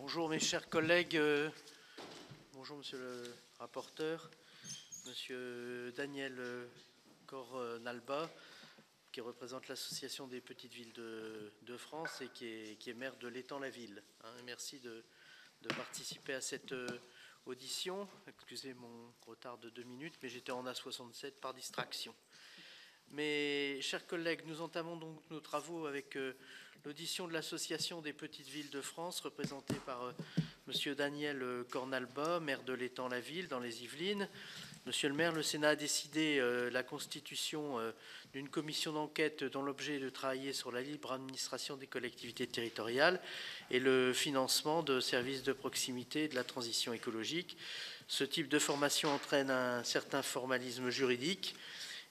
Bonjour mes chers collègues, bonjour monsieur le rapporteur, monsieur Daniel Cornalba, qui représente l'Association des petites villes de France et qui est maire de l'Étang-la-Ville. Merci de participer à cette audition. Excusez mon retard de 2 minutes, mais j'étais en A67 par distraction. Mes chers collègues, nous entamons donc nos travaux avec l'audition de l'Association des petites villes de France, représentée par monsieur Daniel Cornalba, maire de l'Étang-la-Ville, dans les Yvelines. Monsieur le maire, le Sénat a décidé la constitution d'une commission d'enquête dont l'objet est de travailler sur la libre administration des collectivités territoriales et le financement de services de proximité et de la transition écologique. Ce type de formation entraîne un certain formalisme juridique.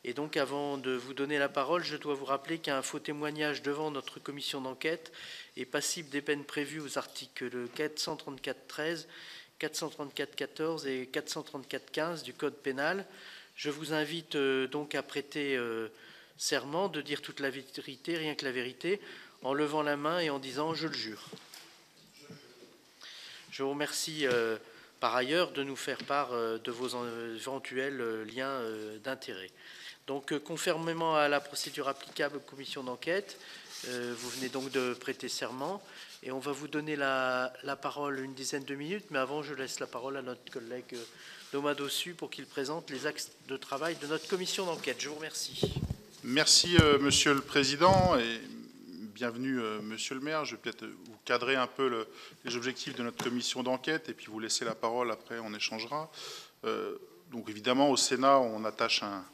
Et donc, avant de vous donner la parole, je dois vous rappeler qu'un faux témoignage devant notre commission d'enquête est passible des peines prévues aux articles 434-13, 434-14 et 434-15 du Code pénal. Je vous invite donc à prêter serment de dire toute la vérité, rien que la vérité, en levant la main et en disant « je le jure ». Je vous remercie par ailleurs de nous faire part de vos éventuels liens d'intérêt. Donc, conformément à la procédure applicable aux commissions d'enquête, vous venez donc de prêter serment et on va vous donner la parole une dizaine de minutes, mais avant, je laisse la parole à notre collègue Thomas Dossus pour qu'il présente les axes de travail de notre commission d'enquête. Je vous remercie. Merci, Monsieur le Président, et bienvenue, Monsieur le maire. Je vais peut-être vous cadrer un peu les objectifs de notre commission d'enquête et puis vous laisser la parole, après on échangera. Donc évidemment, au Sénat, on attache un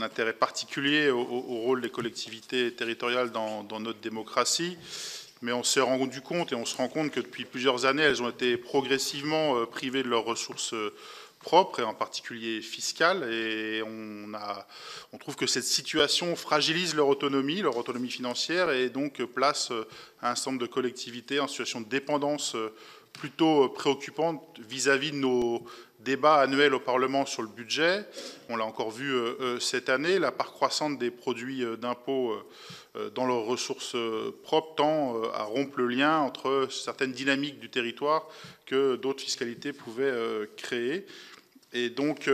intérêt particulier au rôle des collectivités territoriales dans notre démocratie, mais on s'est rendu compte et on se rend compte que depuis plusieurs années, elles ont été progressivement privées de leurs ressources propres, et en particulier fiscales, et on trouve que cette situation fragilise leur autonomie financière, et donc place un certain nombre de collectivités en situation de dépendance plutôt préoccupante vis-à-vis de nos débats annuels au Parlement sur le budget. On l'a encore vu cette année, la part croissante des produits d'impôts dans leurs ressources propres tend à rompre le lien entre certaines dynamiques du territoire que d'autres fiscalités pouvaient créer. Et donc,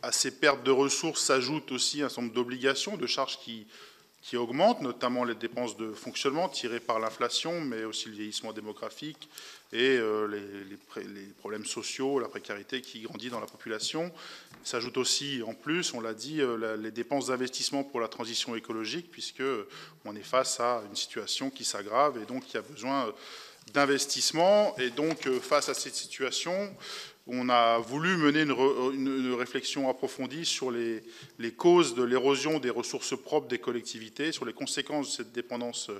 à ces pertes de ressources s'ajoute aussi un certain nombre d'obligations, de charges qui augmentent, notamment les dépenses de fonctionnement tirées par l'inflation, mais aussi le vieillissement démographique et les problèmes sociaux, la précarité qui grandit dans la population. S'ajoute aussi, en plus, on l'a dit, les dépenses d'investissement pour la transition écologique, puisqu'on est face à une situation qui s'aggrave et donc il y a besoin d'investissement. Et donc, face à cette situation, on a voulu mener une réflexion approfondie sur les causes de l'érosion des ressources propres des collectivités, sur les conséquences de cette dépendance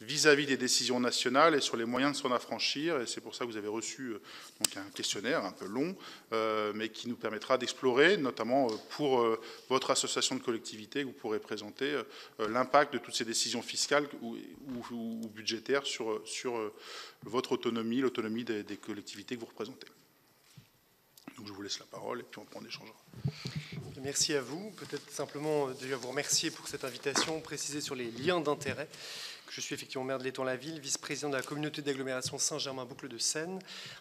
vis-à-vis des décisions nationales et sur les moyens de s'en affranchir. Et c'est pour ça que vous avez reçu donc un questionnaire un peu long, mais qui nous permettra d'explorer, notamment pour votre association de collectivités, que vous pourrez présenter l'impact de toutes ces décisions fiscales ou budgétaires sur votre autonomie, l'autonomie des collectivités que vous représentez. Donc je vous laisse la parole et puis on échangera. Merci à vous. Peut-être simplement déjà vous remercier pour cette invitation, préciser sur les liens d'intérêt. Je suis effectivement maire de l'Étang-la-Ville, vice-président de la communauté d'agglomération Saint-Germain-Boucles de Seine,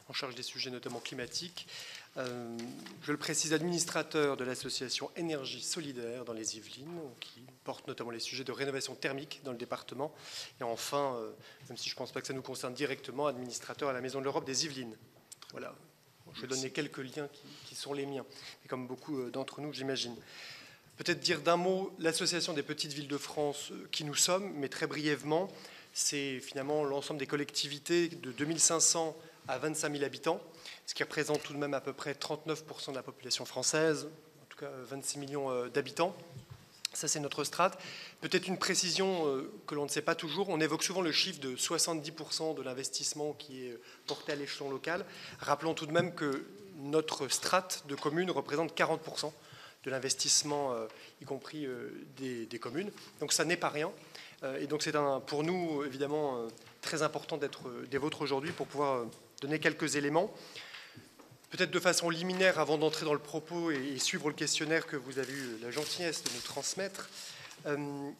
en charge des sujets notamment climatiques. Je le précise, administrateur de l'association Énergie Solidaire dans les Yvelines, qui porte notamment les sujets de rénovation thermique dans le département. Et enfin, même si je ne pense pas que ça nous concerne directement, administrateur à la Maison de l'Europe des Yvelines. Voilà. Je vais donner quelques liens qui sont les miens, et comme beaucoup d'entre nous, j'imagine. Peut-être dire d'un mot l'Association des petites villes de France qui nous sommes, mais très brièvement, c'est finalement l'ensemble des collectivités de 2500 à 25 000 habitants, ce qui représente tout de même à peu près 39% de la population française, en tout cas 26 millions d'habitants. Ça, c'est notre strate. Peut-être une précision que l'on ne sait pas toujours. On évoque souvent le chiffre de 70% de l'investissement qui est porté à l'échelon local. Rappelons tout de même que notre strate de communes représente 40% de l'investissement, y compris des communes. Donc ça n'est pas rien. Et donc c'est pour nous, évidemment, très important d'être des vôtres aujourd'hui pour pouvoir donner quelques éléments. Peut-être de façon liminaire, avant d'entrer dans le propos et suivre le questionnaire que vous avez eu la gentillesse de nous transmettre,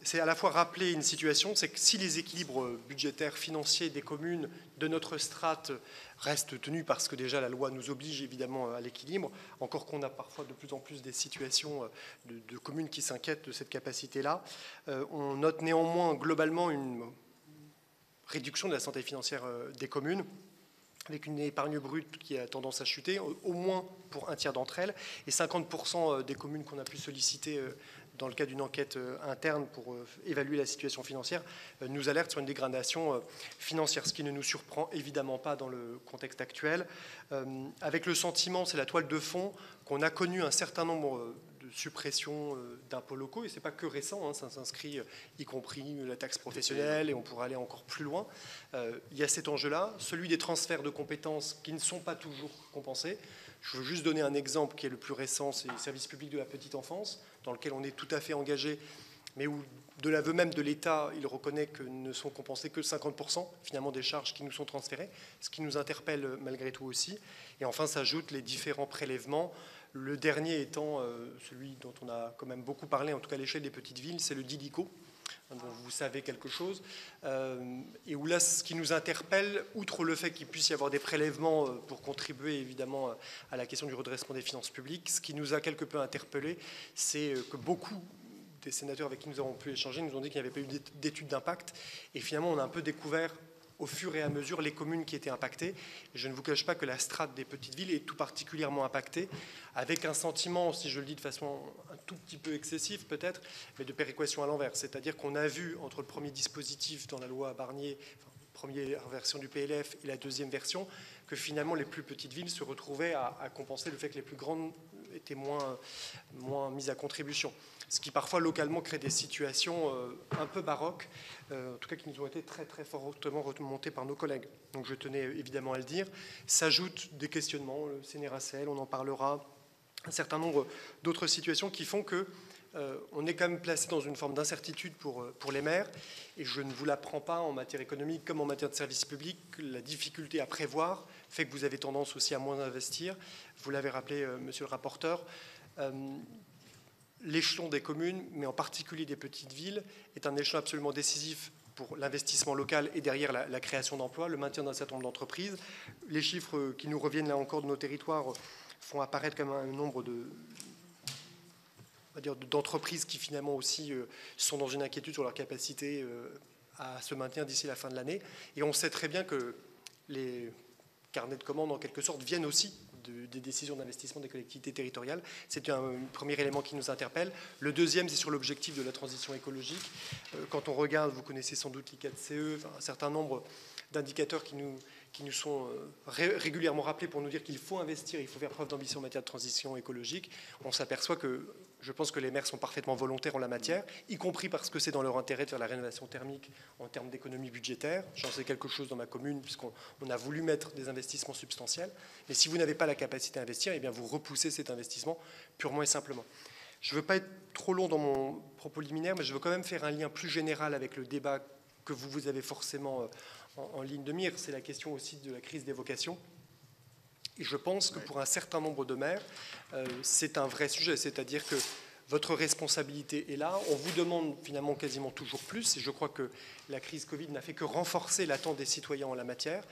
C'est à la fois rappeler une situation, c'est que si les équilibres budgétaires, financiers des communes de notre strate restent tenus, parce que déjà la loi nous oblige évidemment à l'équilibre, encore qu'on a parfois de plus en plus des situations de communes qui s'inquiètent de cette capacité-là, on note néanmoins globalement une réduction de la santé financière des communes, avec une épargne brute qui a tendance à chuter, au moins pour un tiers d'entre elles, et 50% des communes qu'on a pu solliciter dans le cadre d'une enquête interne pour évaluer la situation financière, nous alertent sur une dégradation financière, ce qui ne nous surprend évidemment pas dans le contexte actuel. Avec le sentiment, c'est la toile de fond, qu'on a connu un certain nombre de suppressions d'impôts locaux, et ce n'est pas que récent, ça s'inscrit y compris la taxe professionnelle, et on pourrait aller encore plus loin. Il y a cet enjeu-là, celui des transferts de compétences qui ne sont pas toujours compensés. Je veux juste donner un exemple qui est le plus récent, c'est les services publics de la petite enfance, dans lequel on est tout à fait engagé, mais où, de l'aveu même de l'État, il reconnaît que ne sont compensés que 50% finalement des charges qui nous sont transférées, ce qui nous interpelle malgré tout aussi. Et enfin s'ajoutent les différents prélèvements, le dernier étant celui dont on a quand même beaucoup parlé, en tout cas à l'échelle des petites villes, c'est le DILICO, dont vous savez quelque chose, et où là, ce qui nous interpelle, outre le fait qu'il puisse y avoir des prélèvements pour contribuer évidemment à la question du redressement des finances publiques, ce qui nous a quelque peu interpellé, c'est que beaucoup des sénateurs avec qui nous avons pu échanger nous ont dit qu'il n'y avait pas eu d'études d'impact, et finalement on a un peu découvert au fur et à mesure les communes qui étaient impactées. Et je ne vous cache pas que la strate des petites villes est tout particulièrement impactée, avec un sentiment, si je le dis de façon un tout petit peu excessive peut-être, mais de péréquation à l'envers. C'est-à-dire qu'on a vu entre le premier dispositif dans la loi Barnier, première version du PLF et la deuxième version, que finalement les plus petites villes se retrouvaient à compenser le fait que les plus grandes étaient moins mises à contribution. Ce qui parfois localement crée des situations un peu baroques, en tout cas qui nous ont été très très fortement remontées par nos collègues. Donc je tenais évidemment à le dire. S'ajoutent des questionnements, le CNRACL, on en parlera, un certain nombre d'autres situations qui font que on est quand même placé dans une forme d'incertitude pour les maires, et je ne vous l'apprends pas en matière économique comme en matière de services publics, la difficulté à prévoir fait que vous avez tendance aussi à moins investir. Vous l'avez rappelé, monsieur le rapporteur, l'échelon des communes, mais en particulier des petites villes, est un échelon absolument décisif pour l'investissement local et derrière la création d'emplois, le maintien d'un certain nombre d'entreprises. Les chiffres qui nous reviennent là encore de nos territoires font apparaître comme un nombre d'entreprises qui finalement aussi sont dans une inquiétude sur leur capacité à se maintenir d'ici la fin de l'année. Et on sait très bien que les carnets de commandes, en quelque sorte, viennent aussi des décisions d'investissement des collectivités territoriales. C'est un premier élément qui nous interpelle. Le deuxième, c'est sur l'objectif de la transition écologique. Quand on regarde, vous connaissez sans doute l'ICATCE, un certain nombre d'indicateurs qui nous sont régulièrement rappelés pour nous dire qu'il faut investir, il faut faire preuve d'ambition en matière de transition écologique. On s'aperçoit que je pense que les maires sont parfaitement volontaires en la matière, y compris parce que c'est dans leur intérêt de faire la rénovation thermique en termes d'économie budgétaire. J'en sais quelque chose dans ma commune, puisqu'on a voulu mettre des investissements substantiels. Mais si vous n'avez pas la capacité à investir, eh bien vous repoussez cet investissement purement et simplement. Je ne veux pas être trop long dans mon propos liminaire, mais je veux quand même faire un lien plus général avec le débat que vous avez forcément en ligne de mire. C'est la question aussi de la crise des vocations. Et je pense que pour un certain nombre de maires, c'est un vrai sujet. C'est-à-dire que votre responsabilité est là. On vous demande finalement quasiment toujours plus. Et je crois que la crise Covid n'a fait que renforcer l'attente des citoyens en la matière.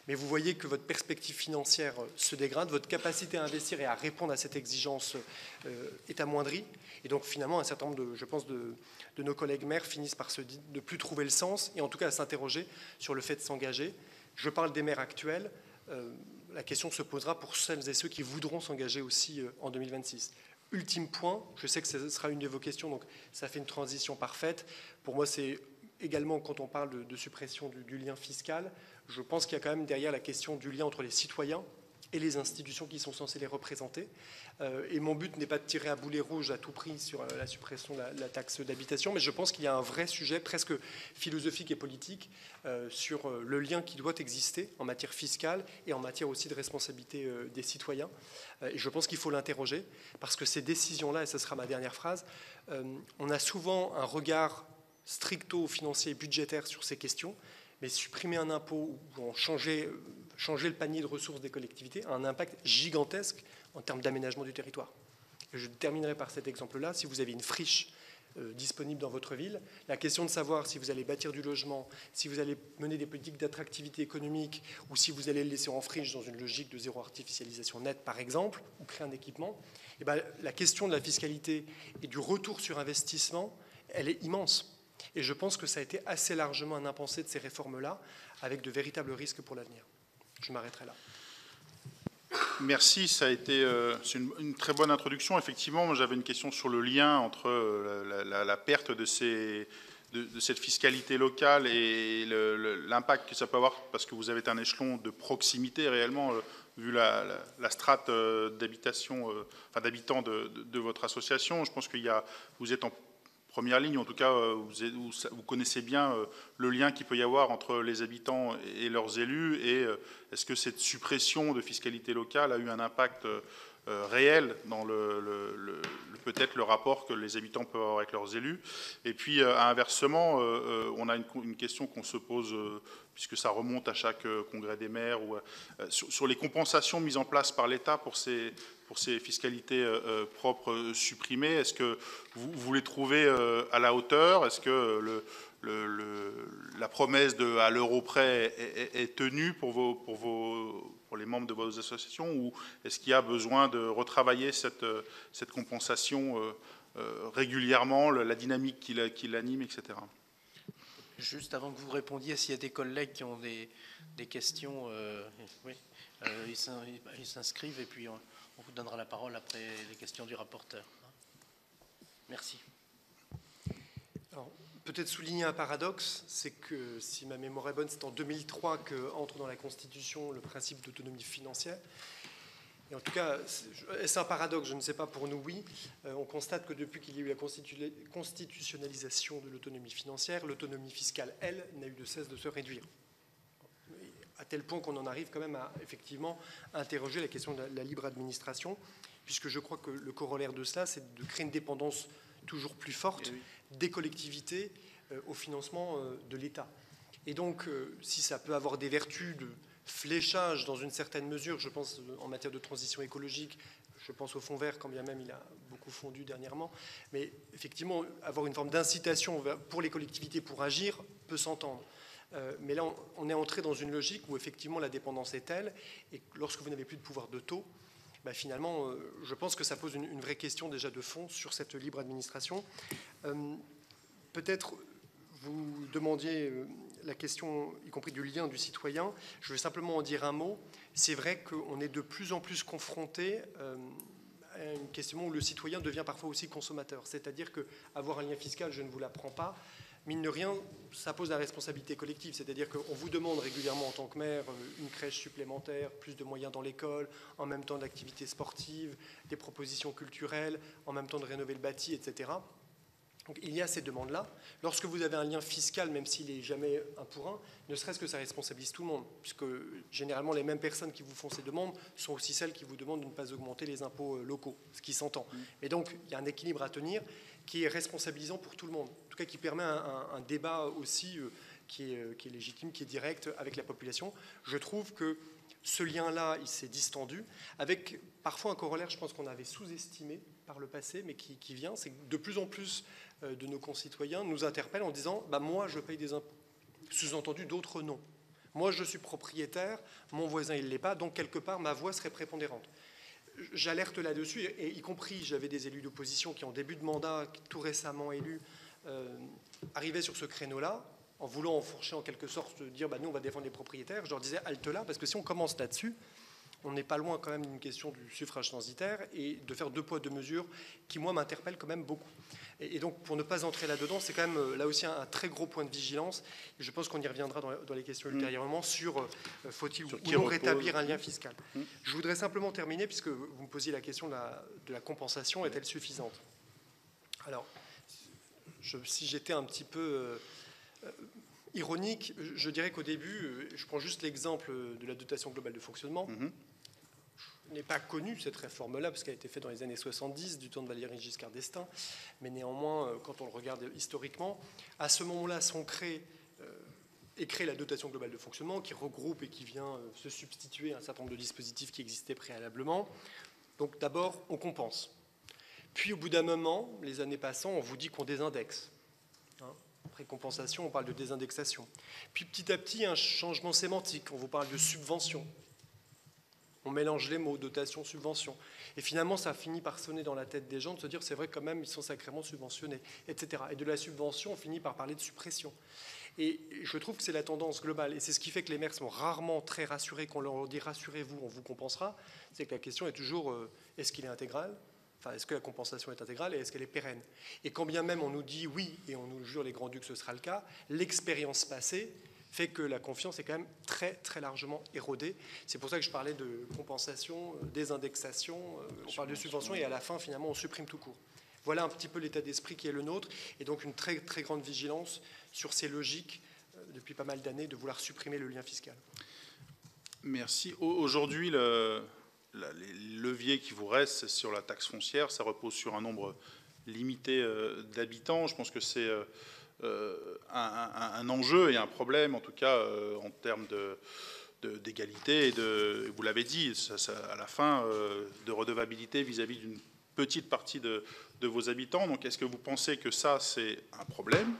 Mais vous voyez que votre perspective financière se dégrade, votre capacité à investir et à répondre à cette exigence est amoindrie. Et donc finalement, un certain nombre, je pense, de nos collègues maires finissent par ne plus trouver le sens, et en tout cas à s'interroger sur le fait de s'engager. Je parle des maires actuels. La question se posera pour celles et ceux qui voudront s'engager aussi en 2026. Ultime point, je sais que ce sera une de vos questions, donc ça fait une transition parfaite. Pour moi, c'est également, quand on parle de suppression du lien fiscal, je pense qu'il y a quand même derrière la question du lien entre les citoyens et les institutions qui sont censées les représenter. Et mon but n'est pas de tirer à boulet rouge à tout prix sur la suppression de la taxe d'habitation, mais je pense qu'il y a un vrai sujet presque philosophique et politique sur le lien qui doit exister en matière fiscale et en matière aussi de responsabilité des citoyens. Et je pense qu'il faut l'interroger, parce que ces décisions-là, et ce sera ma dernière phrase, on a souvent un regard stricto financier et budgétaire sur ces questions, mais supprimer un impôt ou changer le panier de ressources des collectivités a un impact gigantesque en termes d'aménagement du territoire. Et je terminerai par cet exemple-là. Si vous avez une friche disponibles dans votre ville. La question de savoir si vous allez bâtir du logement, si vous allez mener des politiques d'attractivité économique ou si vous allez le laisser en friche dans une logique de zéro artificialisation nette, par exemple, ou créer un équipement, et bien, la question de la fiscalité et du retour sur investissement, elle est immense. Et je pense que ça a été assez largement un impensé de ces réformes-là, avec de véritables risques pour l'avenir. Je m'arrêterai là. Merci, ça a été c'est une très bonne introduction. Effectivement, j'avais une question sur le lien entre la perte de cette fiscalité locale et l'impact que ça peut avoir, parce que vous avez un échelon de proximité réellement, vu la strate d'habitation, d'habitants de votre association. Je pense vous êtes en première ligne, en tout cas, vous connaissez bien le lien qu'il peut y avoir entre les habitants et leurs élus, et est-ce que cette suppression de fiscalité locale a eu un impact réel dans peut-être le rapport que les habitants peuvent avoir avec leurs élus? Et puis, inversement, on a une question qu'on se pose, puisque ça remonte à chaque congrès des maires, sur les compensations mises en place par l'État pour ces fiscalités propres supprimées. Est-ce que vous les trouvez à la hauteur? Est-ce que la promesse à l'euro près est tenue pour les membres de vos associations, ou est-ce qu'il y a besoin de retravailler cette compensation régulièrement, la dynamique qui l'anime, etc. Juste avant que vous répondiez, s'il y a des collègues qui ont des questions, oui, ils s'inscrivent et puis on vous donnera la parole après les questions du rapporteur. Merci. Alors, peut-être souligner un paradoxe, c'est que, si ma mémoire est bonne, c'est en 2003 qu'entre dans la Constitution le principe d'autonomie financière. Et en tout cas, est-ce un paradoxe? Je ne sais pas, pour nous, oui. On constate que depuis qu'il y a eu la constitutionnalisation de l'autonomie financière, l'autonomie fiscale, elle, n'a eu de cesse de se réduire. À tel point qu'on en arrive quand même à, effectivement, interroger la question de la libre administration, puisque je crois que le corollaire de cela, c'est de créer une dépendance toujours plus forte des collectivités au financement de l'État. Et donc, si ça peut avoir des vertus de fléchage dans une certaine mesure, je pense en matière de transition écologique, je pense au fonds vert, quand bien même il a beaucoup fondu dernièrement, mais effectivement, avoir une forme d'incitation pour les collectivités pour agir peut s'entendre. Mais là, on est entré dans une logique où effectivement la dépendance est telle, et lorsque vous n'avez plus de pouvoir de taux, finalement, je pense que ça pose une vraie question déjà de fond sur cette libre administration. Peut-être vous demandiez la question, y compris du lien du citoyen. Je veux simplement en dire un mot. C'est vrai qu'on est de plus en plus confronté à une question où le citoyen devient parfois aussi consommateur. C'est-à-dire qu'avoir un lien fiscal, je ne vous l'apprends pas, mine de rien, ça pose la responsabilité collective. C'est-à-dire qu'on vous demande régulièrement en tant que maire une crèche supplémentaire, plus de moyens dans l'école, en même temps d'activités sportives, des propositions culturelles, en même temps de rénover le bâti, etc. Donc il y a ces demandes-là. Lorsque vous avez un lien fiscal, même s'il n'est jamais un pour un, ne serait-ce que ça responsabilise tout le monde, puisque généralement les mêmes personnes qui vous font ces demandes sont aussi celles qui vous demandent de ne pas augmenter les impôts locaux, ce qui s'entend. Mais donc il y a un équilibre à tenir qui est responsabilisant pour tout le monde, en tout cas qui permet un débat aussi qui est légitime, qui est direct avec la population. Je trouve que ce lien-là, il s'est distendu, avec parfois un corollaire, je pense qu'on avait sous-estimé par le passé, mais qui vient, c'est que de plus en plus de nos concitoyens nous interpellent en disant « moi, je paye des impôts ». Sous-entendu, d'autres non. Moi, je suis propriétaire, mon voisin, il ne l'est pas, donc quelque part, ma voix serait prépondérante. J'alerte là-dessus, et y compris, j'avais des élus d'opposition qui, en début de mandat, tout récemment élus, arrivaient sur ce créneau-là, en voulant enfourcher en quelque sorte, dire nous, on va défendre les propriétaires. Je leur disais, halte là, parce que si on commence là-dessus, on n'est pas loin quand même d'une question du suffrage censitaire et de faire deux poids, deux mesures qui, moi, m'interpellent quand même beaucoup. Et donc, pour ne pas entrer là-dedans, c'est quand même là aussi un très gros point de vigilance. Et je pense qu'on y reviendra dans les questions ultérieurement sur faut-il ou non rétablir un lien fiscal. Je voudrais simplement terminer, puisque vous me posiez la question de la compensation, est-elle suffisante? Alors, si j'étais un petit peu ironique, je dirais qu'au début, je prends juste l'exemple de la dotation globale de fonctionnement. Je n'ai pas connu cette réforme-là, parce qu'elle a été faite dans les années 70, du temps de Valéry Giscard d'Estaing. Mais néanmoins, quand on le regarde historiquement, à ce moment-là sont créée la dotation globale de fonctionnement, qui regroupe et qui vient se substituer à un certain nombre de dispositifs qui existaient préalablement. Donc d'abord, on compense. Puis au bout d'un moment, les années passant, on vous dit qu'on désindexe. Après compensation, on parle de désindexation. Puis petit à petit, un changement sémantique, on vous parle de subvention. On mélange les mots, dotation, subvention. Et finalement, ça finit par sonner dans la tête des gens de se dire, c'est vrai quand même, ils sont sacrément subventionnés, etc. Et de la subvention, on finit par parler de suppression. Et je trouve que c'est la tendance globale. Et c'est ce qui fait que les maires sont rarement très rassurés quand on leur dit « rassurez-vous, on vous compensera ». C'est que la question est toujours est-ce qu'il est intégral ? Enfin, est-ce que la compensation est intégrale et est-ce qu'elle est pérenne? Et quand bien même on nous dit oui, et on nous jure les Grands-Ducs que ce sera le cas, l'expérience passée fait que la confiance est quand même très, très largement érodée. C'est pour ça que je parlais de compensation, désindexation, on parle de subvention et à la fin, finalement, on supprime tout court. Voilà un petit peu l'état d'esprit qui est le nôtre et donc une très, très grande vigilance sur ces logiques depuis pas mal d'années de vouloir supprimer le lien fiscal. Merci. Aujourd'hui, les leviers qui vous restent sur la taxe foncière, ça repose sur un nombre limité d'habitants. Je pense que c'est un enjeu et un problème, en tout cas en termes d'égalité et vous l'avez dit, à la fin, de redevabilité vis-à-vis d'une petite partie de vos habitants. Donc est-ce que vous pensez que ça, c'est un problème ?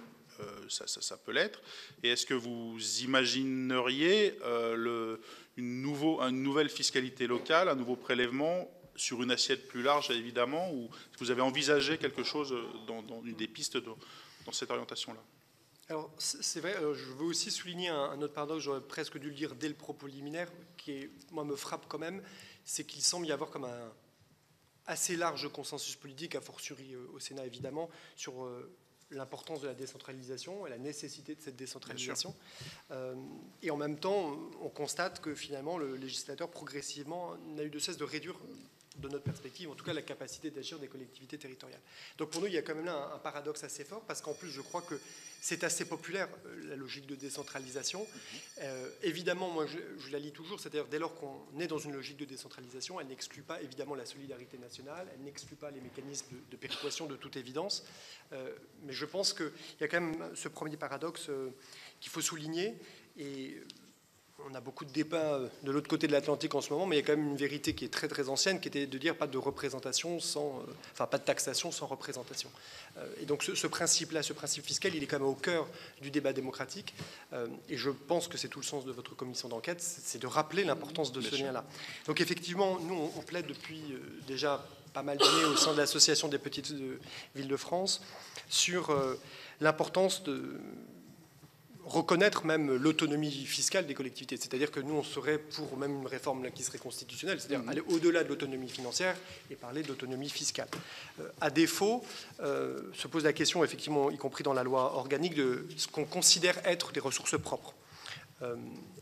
Ça peut l'être. Et est-ce que vous imagineriez une nouvelle fiscalité locale, un nouveau prélèvement sur une assiette plus large, évidemment, ou est-ce que vous avez envisagé quelque chose dans une des pistes dans cette orientation-là? Alors, c'est vrai, je veux aussi souligner un autre paradoxe, j'aurais presque dû le dire dès le propos liminaire, qui, moi, me frappe quand même, c'est qu'il semble y avoir comme un assez large consensus politique, a fortiori au Sénat, évidemment, sur l'importance de la décentralisation et la nécessité de cette décentralisation. Et en même temps, on constate que finalement, le législateur, progressivement, n'a eu de cesse de réduire, de notre perspective, en tout cas, la capacité d'agir des collectivités territoriales. Donc pour nous, il y a quand même là un paradoxe assez fort, parce qu'en plus, je crois que c'est assez populaire, la logique de décentralisation. Évidemment, moi, je la lis toujours, c'est-à-dire dès lors qu'on est dans une logique de décentralisation, elle n'exclut pas, évidemment, la solidarité nationale, elle n'exclut pas les mécanismes de péréquation, de toute évidence. Mais je pense qu'il y a quand même ce premier paradoxe qu'il faut souligner. Et on a beaucoup de débats de l'autre côté de l'Atlantique en ce moment, mais il y a quand même une vérité qui est très très ancienne, qui était de dire pas de représentation sans, enfin pas de taxation sans représentation. Et donc ce principe-là, ce principe fiscal, il est quand même au cœur du débat démocratique. Et je pense que c'est tout le sens de votre commission d'enquête, c'est de rappeler l'importance de ce lien-là. Donc effectivement, nous on plaide depuis déjà pas mal d'années au sein de l'Association des petites villes de France sur l'importance de reconnaître même l'autonomie fiscale des collectivités. C'est-à-dire que nous, on serait pour même une réforme là, qui serait constitutionnelle, c'est-à-dire aller au-delà de l'autonomie financière et parler d'autonomie fiscale. À défaut, se pose la question, effectivement, y compris dans la loi organique, de ce qu'on considère être des ressources propres.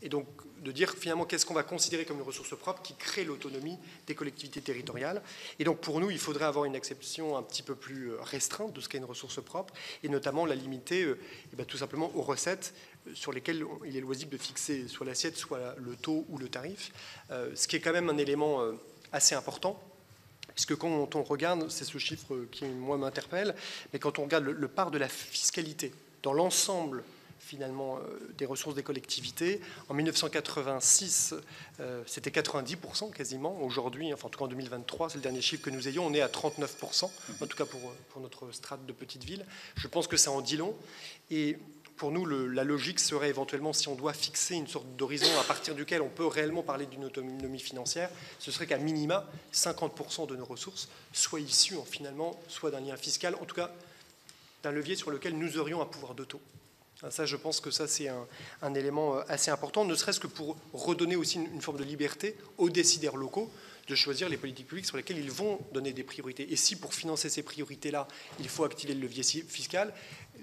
Et donc, de dire finalement qu'est-ce qu'on va considérer comme une ressource propre qui crée l'autonomie des collectivités territoriales. Et donc pour nous, il faudrait avoir une acception un petit peu plus restreinte de ce qu'est une ressource propre, et notamment la limiter tout simplement aux recettes sur lesquelles il est loisible de fixer soit l'assiette, soit le taux ou le tarif, ce qui est quand même un élément assez important. Puisque quand on regarde, c'est ce chiffre qui moi m'interpelle, mais quand on regarde le part de la fiscalité dans l'ensemble finalement des ressources des collectivités. En 1986, c'était 90% quasiment. Aujourd'hui, enfin en tout cas en 2023, c'est le dernier chiffre que nous ayons, on est à 39%, en tout cas pour notre strate de petite ville. Je pense que ça en dit long. Et pour nous, la logique serait éventuellement, si on doit fixer une sorte d'horizon à partir duquel on peut réellement parler d'une autonomie financière, ce serait qu'à minima, 50% de nos ressources soient issues finalement soit d'un lien fiscal, en tout cas d'un levier sur lequel nous aurions un pouvoir de taux. Ça, je pense que ça, c'est un élément assez important, ne serait-ce que pour redonner aussi une forme de liberté aux décideurs locaux de choisir les politiques publiques sur lesquelles ils vont donner des priorités. Et si, pour financer ces priorités-là, il faut activer le levier fiscal,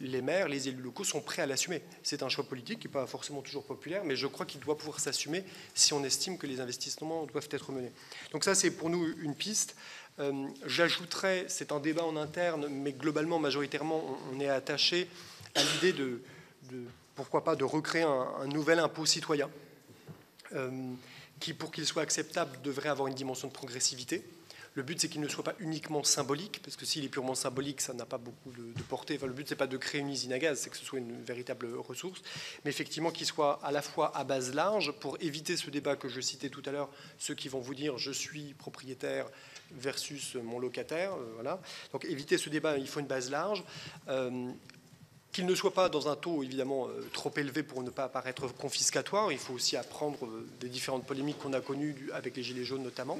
les maires, les élus locaux sont prêts à l'assumer. C'est un choix politique qui n'est pas forcément toujours populaire, mais je crois qu'il doit pouvoir s'assumer si on estime que les investissements doivent être menés. Donc ça, c'est pour nous une piste. J'ajouterais, c'est un débat en interne, mais globalement, majoritairement, on est attaché à l'idée pourquoi pas, de recréer un nouvel impôt citoyen qui, pour qu'il soit acceptable, devrait avoir une dimension de progressivité. Le but, c'est qu'il ne soit pas uniquement symbolique, parce que s'il est purement symbolique, ça n'a pas beaucoup de portée. Enfin, le but, c'est pas de créer une usine à gaz, c'est que ce soit une véritable ressource, mais effectivement qu'il soit à la fois à base large, pour éviter ce débat que je citais tout à l'heure, ceux qui vont vous dire je suis propriétaire versus mon locataire, voilà. Donc éviter ce débat, il faut une base large. Qu'il ne soit pas dans un taux évidemment trop élevé pour ne pas paraître confiscatoire. Il faut aussi apprendre des différentes polémiques qu'on a connues avec les Gilets jaunes notamment.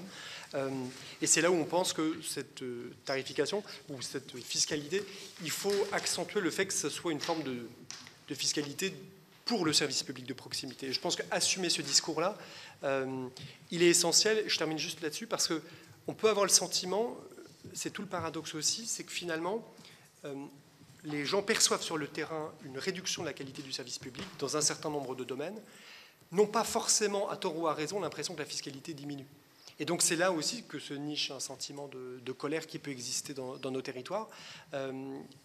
Et c'est là où on pense que cette tarification ou cette fiscalité, il faut accentuer le fait que ce soit une forme de fiscalité pour le service public de proximité. Et je pense qu'assumer ce discours-là, il est essentiel. Je termine juste là-dessus parce qu'on peut avoir le sentiment, c'est tout le paradoxe aussi, c'est que finalement, les gens perçoivent sur le terrain une réduction de la qualité du service public dans un certain nombre de domaines, n'ont pas forcément, à tort ou à raison, l'impression que la fiscalité diminue. Et donc c'est là aussi que se niche un sentiment de colère qui peut exister dans nos territoires.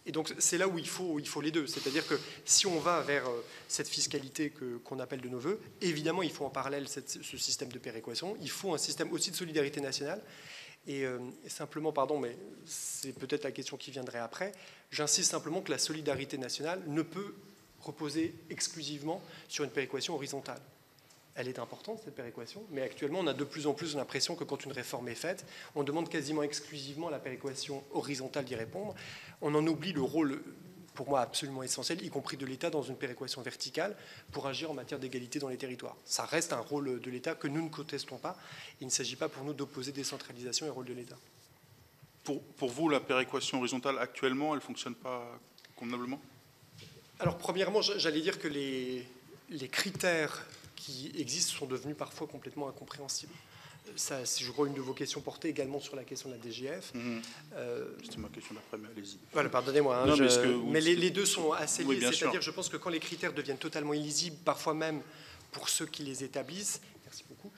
Et donc c'est là où il faut les deux. C'est-à-dire que si on va vers cette fiscalité qu'on appelle de nos voeux, évidemment il faut en parallèle ce système de péréquation, il faut un système aussi de solidarité nationale. Et simplement, pardon, mais c'est peut-être la question qui viendrait après, j'insiste simplement que la solidarité nationale ne peut reposer exclusivement sur une péréquation horizontale. Elle est importante, cette péréquation, mais actuellement, on a de plus en plus l'impression que quand une réforme est faite, on demande quasiment exclusivement à la péréquation horizontale d'y répondre. On en oublie le rôle, pour moi, absolument essentiel, y compris de l'État dans une péréquation verticale, pour agir en matière d'égalité dans les territoires. Ça reste un rôle de l'État que nous ne contestons pas. Il ne s'agit pas pour nous d'opposer décentralisation et rôle de l'État. Pour vous, la péréquation horizontale, actuellement, elle ne fonctionne pas convenablement? Alors, premièrement, j'allais dire que les critères qui existent sont devenus parfois complètement incompréhensibles. Ça, c'est, je crois, une de vos questions portait également sur la question de la DGF. C'était ma question d'après, mais allez-y. Voilà, pardonnez-moi. Hein, mais les deux sont assez liés. Oui, c'est-à-dire, je pense que quand les critères deviennent totalement illisibles, parfois même pour ceux qui les établissent, merci beaucoup,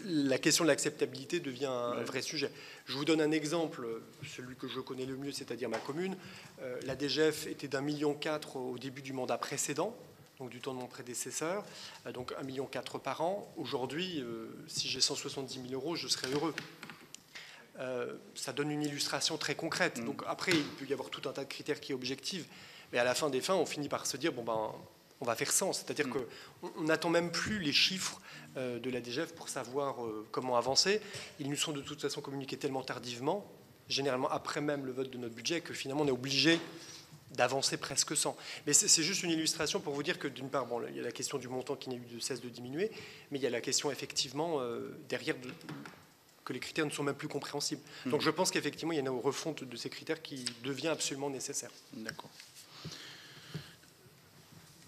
la question de l'acceptabilité devient un vrai sujet. Je vous donne un exemple, celui que je connais le mieux, c'est-à-dire ma commune. La DGF était d'1,4 million au début du mandat précédent, donc du temps de mon prédécesseur, donc 1,4 million par an. Aujourd'hui, si j'ai 170 000 euros, je serais heureux. Ça donne une illustration très concrète. Donc après, il peut y avoir tout un tas de critères qui objectivent, mais à la fin des fins, on finit par se dire, bon ben, on va faire 100. C'est-à-dire qu'on n'attend même plus les chiffres de la DGF pour savoir comment avancer. Ils nous sont de toute façon communiqués tellement tardivement, généralement après même le vote de notre budget, que finalement on est obligé d'avancer presque sans. Mais c'est juste une illustration pour vous dire que d'une part, bon, il y a la question du montant qui n'a eu de cesse de diminuer, mais il y a la question effectivement derrière que les critères ne sont même plus compréhensibles. Donc je pense qu'effectivement il y a une refonte de ces critères qui devient absolument nécessaire. D'accord.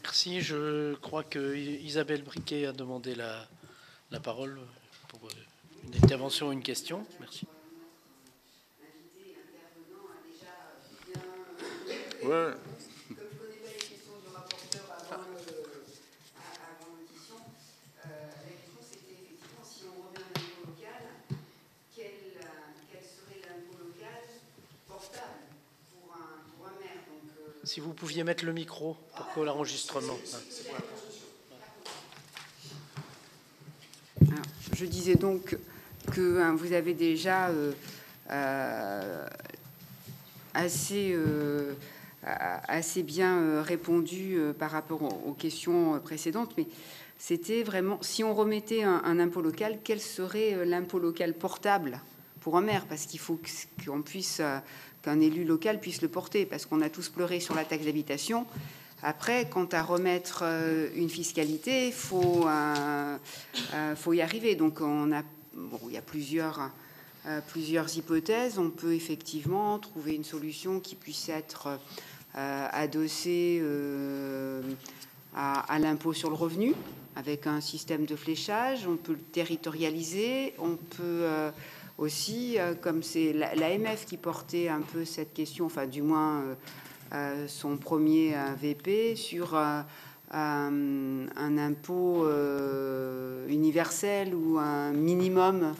Merci. Je crois que Isabelle Briquet a demandé la parole pour une intervention ou une question. Merci. Ouais. Comme je ne connais pas les questions du rapporteur avant l'audition, la question c'était effectivement si on remet un impôt local, quel serait l'impôt local portable pour un maire. Donc, si vous pouviez mettre le micro pour que l'enregistrement. Je disais donc que vous avez déjà assez bien répondu par rapport aux questions précédentes, mais c'était vraiment, si on remettait un impôt local, quel serait l'impôt local portable pour un maire? Parce qu'il faut qu'on puisse, qu'un élu local puisse le porter, parce qu'on a tous pleuré sur la taxe d'habitation. Après, quant à remettre une fiscalité, il faut y arriver. Donc, il y a plusieurs hypothèses. On peut effectivement trouver une solution qui puisse être adossée à l'impôt sur le revenu, avec un système de fléchage. On peut le territorialiser. On peut aussi, comme c'est l'AMF qui portait un peu cette question, enfin du moins son premier VP, sur un impôt universel ou un minimum,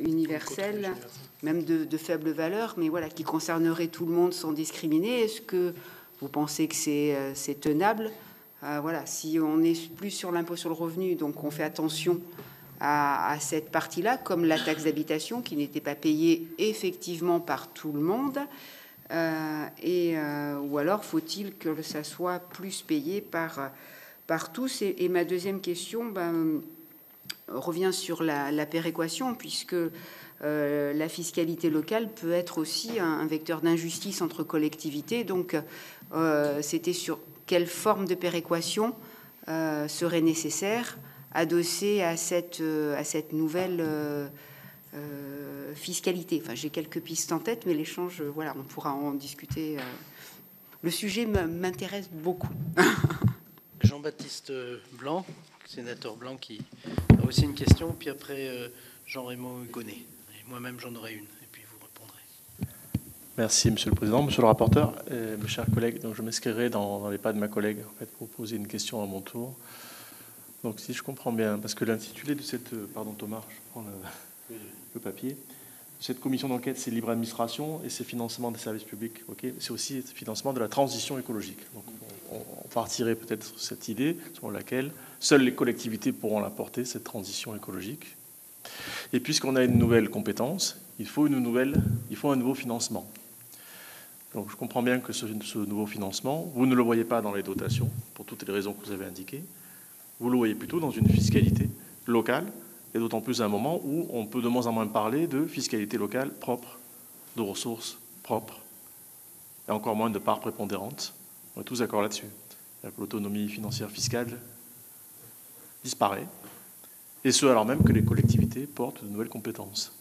universel, même de faible valeur, mais voilà, qui concernerait tout le monde sans discriminer. Est-ce que vous pensez que c'est tenable? Voilà, si on est plus sur l'impôt sur le revenu, donc on fait attention à cette partie-là, comme la taxe d'habitation qui n'était pas payée effectivement par tout le monde, ou alors faut-il que ça soit plus payé par tous. Et ma deuxième question revient sur la péréquation, puisque la fiscalité locale peut être aussi un vecteur d'injustice entre collectivités. Donc, c'était sur quelle forme de péréquation serait nécessaire, adossée à cette nouvelle fiscalité. Enfin, j'ai quelques pistes en tête, mais l'échange, voilà, on pourra en discuter. Le sujet m'intéresse beaucoup. Jean-Baptiste Blanc, sénateur Blanc, qui a aussi une question, puis après Jean-Raymond Gonnet. Et moi-même, j'en aurai une, et puis vous répondrez. Merci, Monsieur le Président. Monsieur le rapporteur, mes chers collègues, donc je m'inscrirai dans les pas de ma collègue en fait, pour poser une question à mon tour. Donc, si je comprends bien, parce que l'intitulé de cette... Pardon, Thomas, je prends le papier. Cette commission d'enquête, c'est libre administration et c'est financement des services publics. Okay, c'est aussi financement de la transition écologique. Donc, on partirait peut-être sur cette idée selon laquelle seules les collectivités pourront l'apporter, cette transition écologique. Et puisqu'on a une nouvelle compétence, il faut un nouveau financement. Donc, je comprends bien que ce nouveau financement, vous ne le voyez pas dans les dotations, pour toutes les raisons que vous avez indiquées. Vous le voyez plutôt dans une fiscalité locale, et d'autant plus à un moment où on peut de moins en moins parler de fiscalité locale propre, de ressources propres, et encore moins de parts prépondérantes. On est tous d'accord là-dessus. L'autonomie financière fiscale disparaît, et ce alors même que les collectivités portent de nouvelles compétences.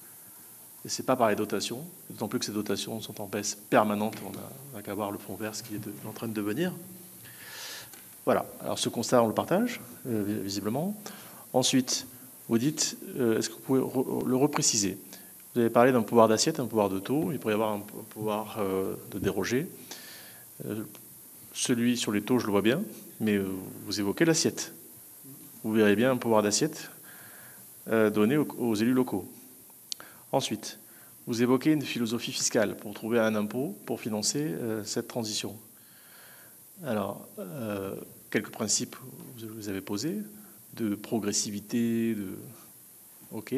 Et ce n'est pas par les dotations, d'autant plus que ces dotations sont en baisse permanente. On n'a qu'à voir le fonds vert, ce qui est en train de devenir. Voilà, alors ce constat, on le partage, visiblement. Ensuite, vous dites, est-ce que vous pouvez le repréciser? Vous avez parlé d'un pouvoir d'assiette, un pouvoir de taux, il pourrait y avoir un pouvoir de déroger. Celui sur les taux, je le vois bien, mais vous évoquez l'assiette. Vous verrez bien un pouvoir d'assiette donné aux élus locaux. Ensuite, vous évoquez une philosophie fiscale pour trouver un impôt pour financer cette transition. Alors, quelques principes vous avez posés, de progressivité, OK,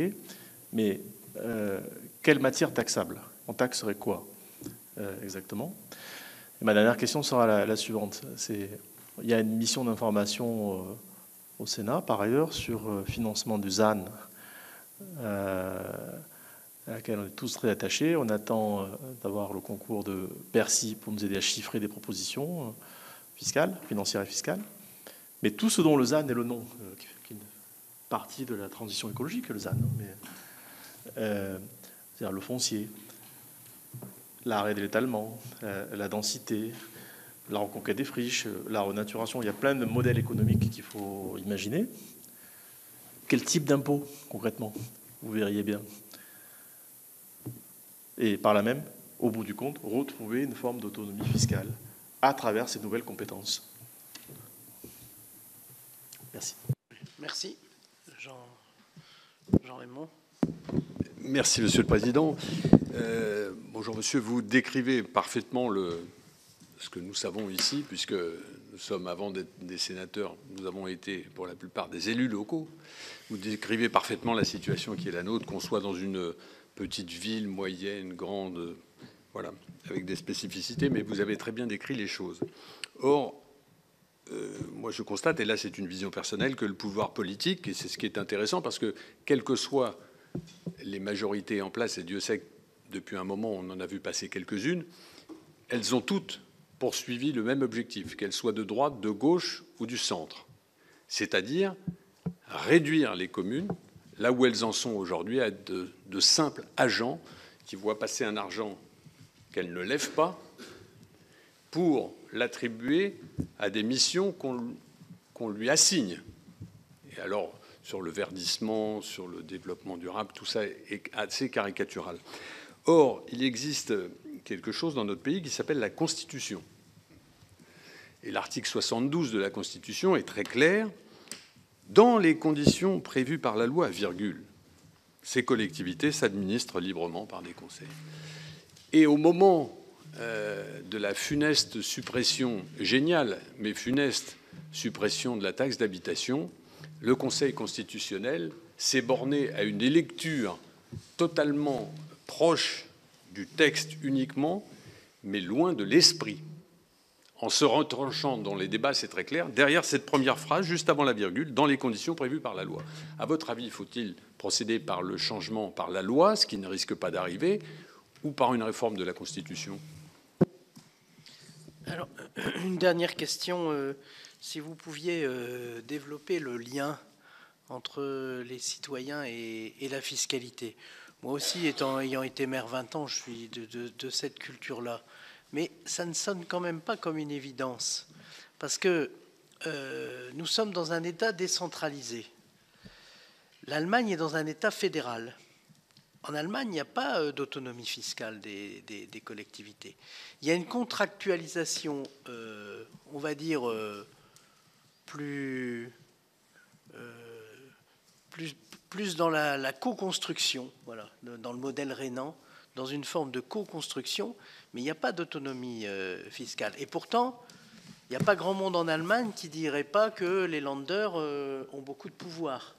mais quelle matière taxable? On taxerait quoi exactement? Et ma dernière question sera la suivante. Il y a une mission d'information au Sénat, par ailleurs, sur financement du ZAN, à laquelle on est tous très attachés. On attend d'avoir le concours de Bercy pour nous aider à chiffrer des propositions fiscales, financières et fiscales. Mais tout ce dont le ZAN est le nom, qui est une partie de la transition écologique, le ZAN, c'est-à-dire le foncier, l'arrêt de l'étalement, la densité, la reconquête des friches, la renaturation. Il y a plein de modèles économiques qu'il faut imaginer. Quel type d'impôt, concrètement, vous verriez bien? Et par là même, au bout du compte, retrouver une forme d'autonomie fiscale à travers ces nouvelles compétences. Merci. Merci. Jean-Raymond. Merci, Monsieur le Président. Bonjour, Monsieur. Vous décrivez parfaitement ce que nous savons ici, puisque nous sommes, avant d'être des sénateurs, nous avons été, pour la plupart, des élus locaux. Vous décrivez parfaitement la situation qui est la nôtre, qu'on soit dans une petite ville, moyenne, grande, voilà, avec des spécificités, mais vous avez très bien décrit les choses. Or, moi je constate, et là c'est une vision personnelle, que le pouvoir politique, et c'est ce qui est intéressant, parce que quelles que soient les majorités en place, et Dieu sait que depuis un moment on en a vu passer quelques-unes, elles ont toutes poursuivi le même objectif, qu'elles soient de droite, de gauche ou du centre, c'est-à-dire réduire les communes là où elles en sont aujourd'hui à être de simples agents qui voient passer un argent qu'elles ne lèvent pas pour l'attribuer à des missions qu'on lui assigne. Et alors, sur le verdissement, sur le développement durable, tout ça est assez caricatural. Or, il existe quelque chose dans notre pays qui s'appelle la Constitution. Et l'article 72 de la Constitution est très clair. Dans les conditions prévues par la loi, virgule, ces collectivités s'administrent librement par des conseils. Et au moment de la funeste suppression, géniale, mais funeste suppression de la taxe d'habitation, le Conseil constitutionnel s'est borné à une lecture totalement proche du texte uniquement, mais loin de l'esprit. En se retranchant dans les débats, c'est très clair, derrière cette première phrase, juste avant la virgule, dans les conditions prévues par la loi. À votre avis, faut-il procéder par le changement par la loi, ce qui ne risque pas d'arriver, ou par une réforme de la Constitution? Alors, une dernière question. Si vous pouviez développer le lien entre les citoyens et la fiscalité. Moi aussi, ayant été maire 20 ans, je suis de cette culture-là. Mais ça ne sonne quand même pas comme une évidence. Parce que nous sommes dans un État décentralisé. L'Allemagne est dans un État fédéral. En Allemagne, il n'y a pas d'autonomie fiscale des collectivités. Il y a une contractualisation, on va dire, plus dans la co-construction, voilà, dans le modèle rhénan, dans une forme de co-construction, mais il n'y a pas d'autonomie fiscale. Et pourtant, il n'y a pas grand monde en Allemagne qui ne dirait pas que les Länder ont beaucoup de pouvoir.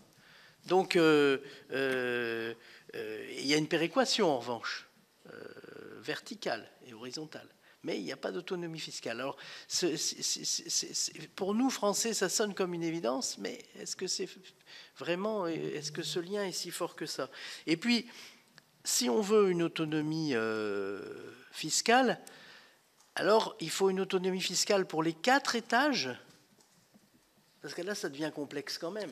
Donc, il y a une péréquation, en revanche, verticale et horizontale. Mais il n'y a pas d'autonomie fiscale. Alors, pour nous, Français, ça sonne comme une évidence, mais est-ce que c'est vraiment, est-ce que ce lien est si fort que ça? Et puis, si on veut une autonomie fiscale, alors il faut une autonomie fiscale pour les 4 étages, parce que là, ça devient complexe quand même.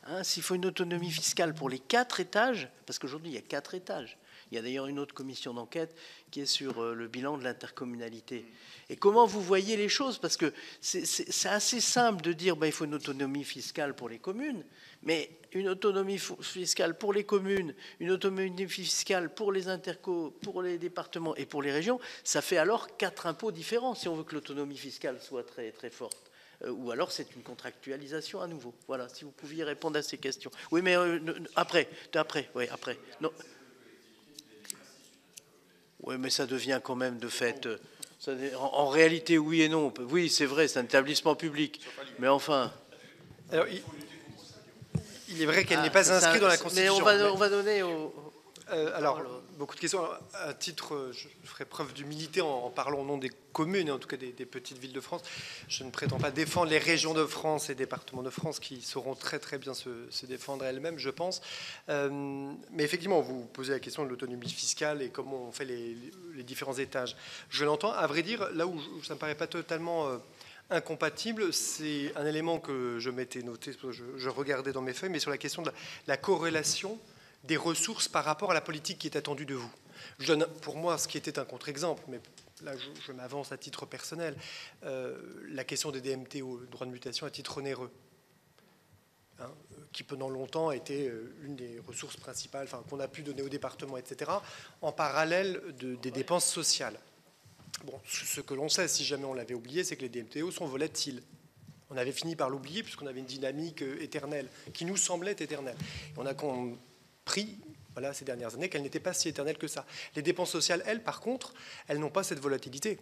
Hein, s'il faut une autonomie fiscale pour les 4 étages, parce qu'aujourd'hui, il y a 4 étages. Il y a d'ailleurs une autre commission d'enquête qui est sur le bilan de l'intercommunalité. Et comment vous voyez les choses? Parce que c'est assez simple de dire il faut une autonomie fiscale pour les communes, mais une autonomie fiscale pour les communes, une autonomie fiscale pour les intercos, pour les départements et pour les régions, ça fait alors 4 impôts différents si on veut que l'autonomie fiscale soit très, très forte. Ou alors c'est une contractualisation à nouveau. Voilà, si vous pouviez répondre à ces questions. Oui, mais après. Non. Oui, mais ça devient quand même de fait... En réalité, oui et non. Oui, c'est vrai, c'est un établissement public. Mais enfin... Alors, il est vrai qu'elle n'est pas inscrite dans la Constitution. Mais on va donner alors, beaucoup de questions. Alors, à titre, je ferai preuve d'humilité en parlant au nom des communes, et en tout cas des petites villes de France. Je ne prétends pas défendre les régions de France et départements de France qui sauront très très bien se défendre elles-mêmes, je pense. Mais effectivement, vous posez la question de l'autonomie fiscale et comment on fait les différents étages. Je l'entends. À vrai dire, là où ça ne me paraît pas totalement... incompatible, c'est un élément que je m'étais noté, je regardais dans mes feuilles, mais sur la question de la corrélation des ressources par rapport à la politique qui est attendue de vous. Je donne pour moi ce qui était un contre-exemple, mais là je m'avance à titre personnel, la question des DMTO, le droit de mutation à titre onéreux, hein, qui pendant longtemps a été une des ressources principales, qu'on a pu donner au département, etc., en parallèle des dépenses sociales. Bon, ce que l'on sait, si jamais on l'avait oublié, c'est que les DMTO sont volatiles. On avait fini par l'oublier puisqu'on avait une dynamique éternelle qui nous semblait éternelle. Et on a compris, voilà, ces dernières années, qu'elle n'était pas si éternelle que ça. Les dépenses sociales, elles, par contre, elles n'ont pas cette volatilité.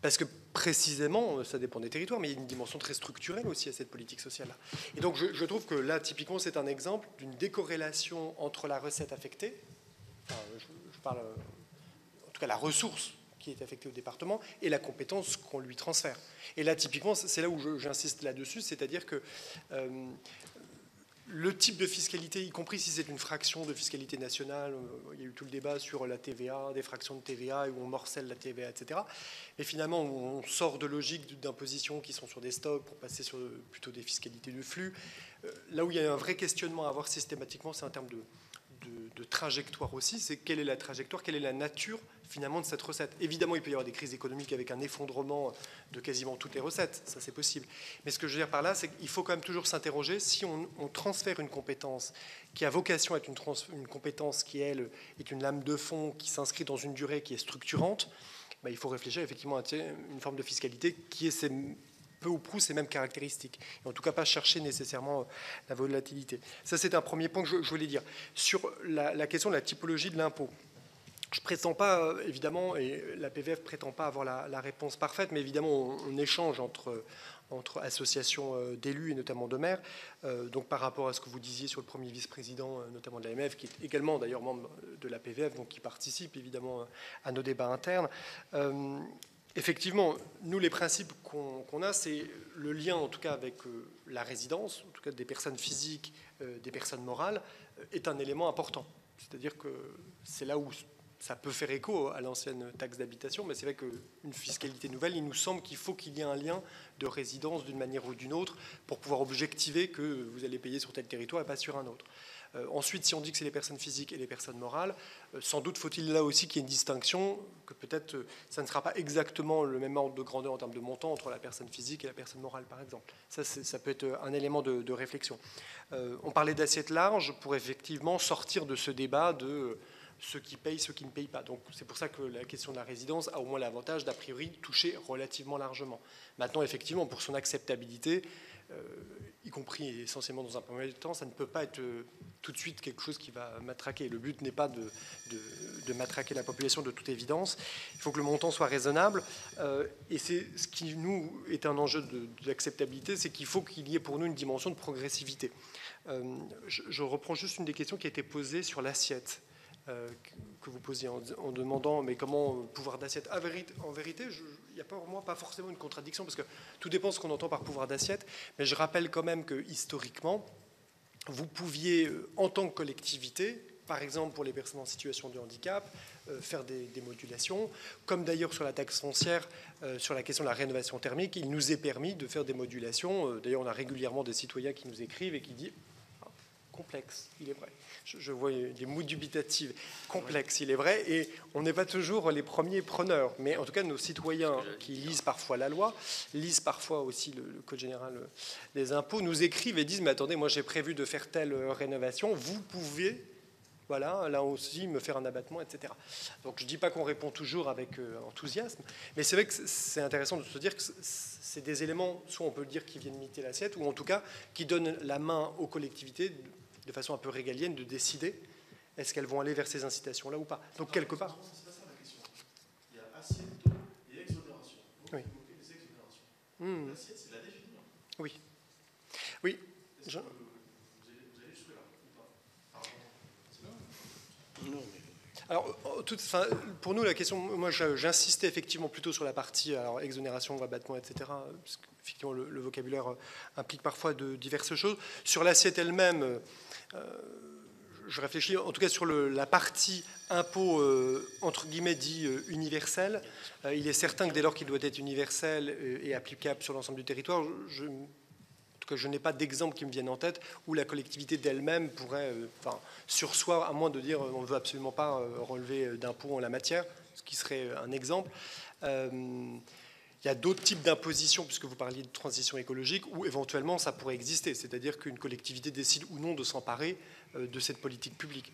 Parce que précisément, ça dépend des territoires, mais il y a une dimension très structurelle aussi à cette politique sociale-là. Et donc je trouve que là, typiquement, c'est un exemple d'une décorrélation entre la recette affectée, enfin, je parle en tout cas la ressource qui est affectée au département, et la compétence qu'on lui transfère. Et là, typiquement, c'est là où j'insiste là-dessus, c'est-à-dire que le type de fiscalité, y compris si c'est une fraction de fiscalité nationale, il y a eu tout le débat sur la TVA, des fractions de TVA, où on morcelle la TVA, etc. Et finalement, on sort de logiques d'imposition qui sont sur des stocks pour passer sur plutôt des fiscalités de flux. Là où il y a un vrai questionnement à avoir systématiquement, c'est en termes de trajectoire aussi, c'est quelle est la trajectoire, quelle est la nature finalement de cette recette. Évidemment, il peut y avoir des crises économiques avec un effondrement de quasiment toutes les recettes, ça c'est possible. Mais ce que je veux dire par là, c'est qu'il faut quand même toujours s'interroger, si on transfère une compétence qui a vocation à être une compétence qui, elle, est une lame de fond, qui s'inscrit dans une durée qui est structurante, il faut réfléchir effectivement à une forme de fiscalité qui est peu ou prou ces mêmes caractéristiques. Et en tout cas, pas chercher nécessairement la volatilité. Ça, c'est un premier point que je voulais dire. Sur la question de la typologie de l'impôt, Je ne prétends pas, évidemment, et la PVF ne prétend pas avoir la réponse parfaite, mais évidemment, on échange entre associations d'élus et notamment de maires. Donc par rapport à ce que vous disiez sur le premier vice-président, notamment de l'AMF, qui est également d'ailleurs membre de la PVF, donc qui participe évidemment à nos débats internes. Effectivement, nous, les principes qu'on a, c'est le lien, en tout cas, avec la résidence, en tout cas des personnes physiques, des personnes morales, est un élément important. C'est-à-dire que c'est là où ça peut faire écho à l'ancienne taxe d'habitation, mais c'est vrai qu'une fiscalité nouvelle, il nous semble qu'il faut qu'il y ait un lien de résidence d'une manière ou d'une autre pour pouvoir objectiver que vous allez payer sur tel territoire et pas sur un autre. Ensuite, si on dit que c'est les personnes physiques et les personnes morales, sans doute faut-il là aussi qu'il y ait une distinction, que peut-être ça ne sera pas exactement le même ordre de grandeur en termes de montant entre la personne physique et la personne morale, par exemple. Ça peut être un élément de réflexion. On parlait d'assiette large pour effectivement sortir de ce débat de ceux qui payent, ceux qui ne payent pas. Donc c'est pour ça que la question de la résidence a au moins l'avantage d'a priori toucher relativement largement. Maintenant, effectivement, pour son acceptabilité, y compris essentiellement dans un premier temps, ça ne peut pas être tout de suite quelque chose qui va matraquer. Le but n'est pas de matraquer la population de toute évidence. Il faut que le montant soit raisonnable. Et c'est ce qui nous est un enjeu d'acceptabilité, c'est qu'il faut qu'il y ait pour nous une dimension de progressivité. Je reprends juste une des questions qui a été posée sur l'assiette. Que vous posiez en demandant mais comment pouvoir d'assiette. En vérité, il n'y a pour moi pas forcément une contradiction parce que tout dépend de ce qu'on entend par pouvoir d'assiette, mais je rappelle quand même que historiquement, vous pouviez, en tant que collectivité, par exemple pour les personnes en situation de handicap, faire des modulations, comme d'ailleurs sur la taxe foncière, sur la question de la rénovation thermique, il nous est permis de faire des modulations. D'ailleurs, on a régulièrement des citoyens qui nous écrivent et qui disent complexe, il est vrai. Je vois des mots dubitatifs. Complexe, il est vrai, et on n'est pas toujours les premiers preneurs. Mais en tout cas, nos citoyens qui lisent parfois la loi, lisent parfois aussi le Code général des impôts, nous écrivent et disent « Mais attendez, moi j'ai prévu de faire telle rénovation, vous pouvez, voilà, là aussi, me faire un abattement, etc. » Donc je ne dis pas qu'on répond toujours avec enthousiasme, mais c'est vrai que c'est intéressant de se dire que c'est des éléments, soit on peut le dire, qui viennent limiter l'assiette, ou en tout cas qui donnent la main aux collectivités de façon un peu régalienne, de décider est-ce qu'elles vont aller vers ces incitations-là ou pas. Donc, quelque part... C'est pas ça la question. Il y a assiette et exonération. Oui. Les exonérations. L'assiette, c'est la définir. Oui. Oui. Est-ce que vous allez jusque-là ou pas? Non, mais... Alors, pour nous, la question, moi j'insistais effectivement plutôt sur la partie alors, exonération, abattement, etc. Parce qu'effectivement, le vocabulaire implique parfois de diverses choses. Sur l'assiette elle-même, je réfléchis en tout cas sur la partie impôt entre guillemets dit universel. Il est certain que dès lors qu'il doit être universel et applicable sur l'ensemble du territoire, je n'ai pas d'exemple qui me vienne en tête où la collectivité d'elle-même pourrait sursoir, à moins de dire on ne veut absolument pas relever d'impôts en la matière, ce qui serait un exemple. Il y a d'autres types d'impositions, puisque vous parliez de transition écologique, où éventuellement ça pourrait exister, c'est-à-dire qu'une collectivité décide ou non de s'emparer de cette politique publique.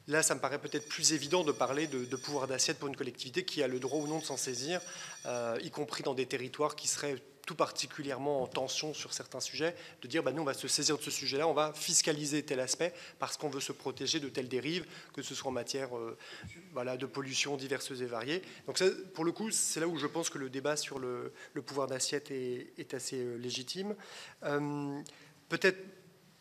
Là, ça me paraît peut-être plus évident de parler de pouvoir d'assiette pour une collectivité qui a le droit ou non de s'en saisir, y compris dans des territoires qui seraient tout particulièrement en tension sur certains sujets, de dire nous on va se saisir de ce sujet-là, on va fiscaliser tel aspect parce qu'on veut se protéger de telles dérives, que ce soit en matière de pollution diverses et variées. Donc ça, pour le coup, c'est là où je pense que le débat sur le pouvoir d'assiette est assez légitime. Peut-être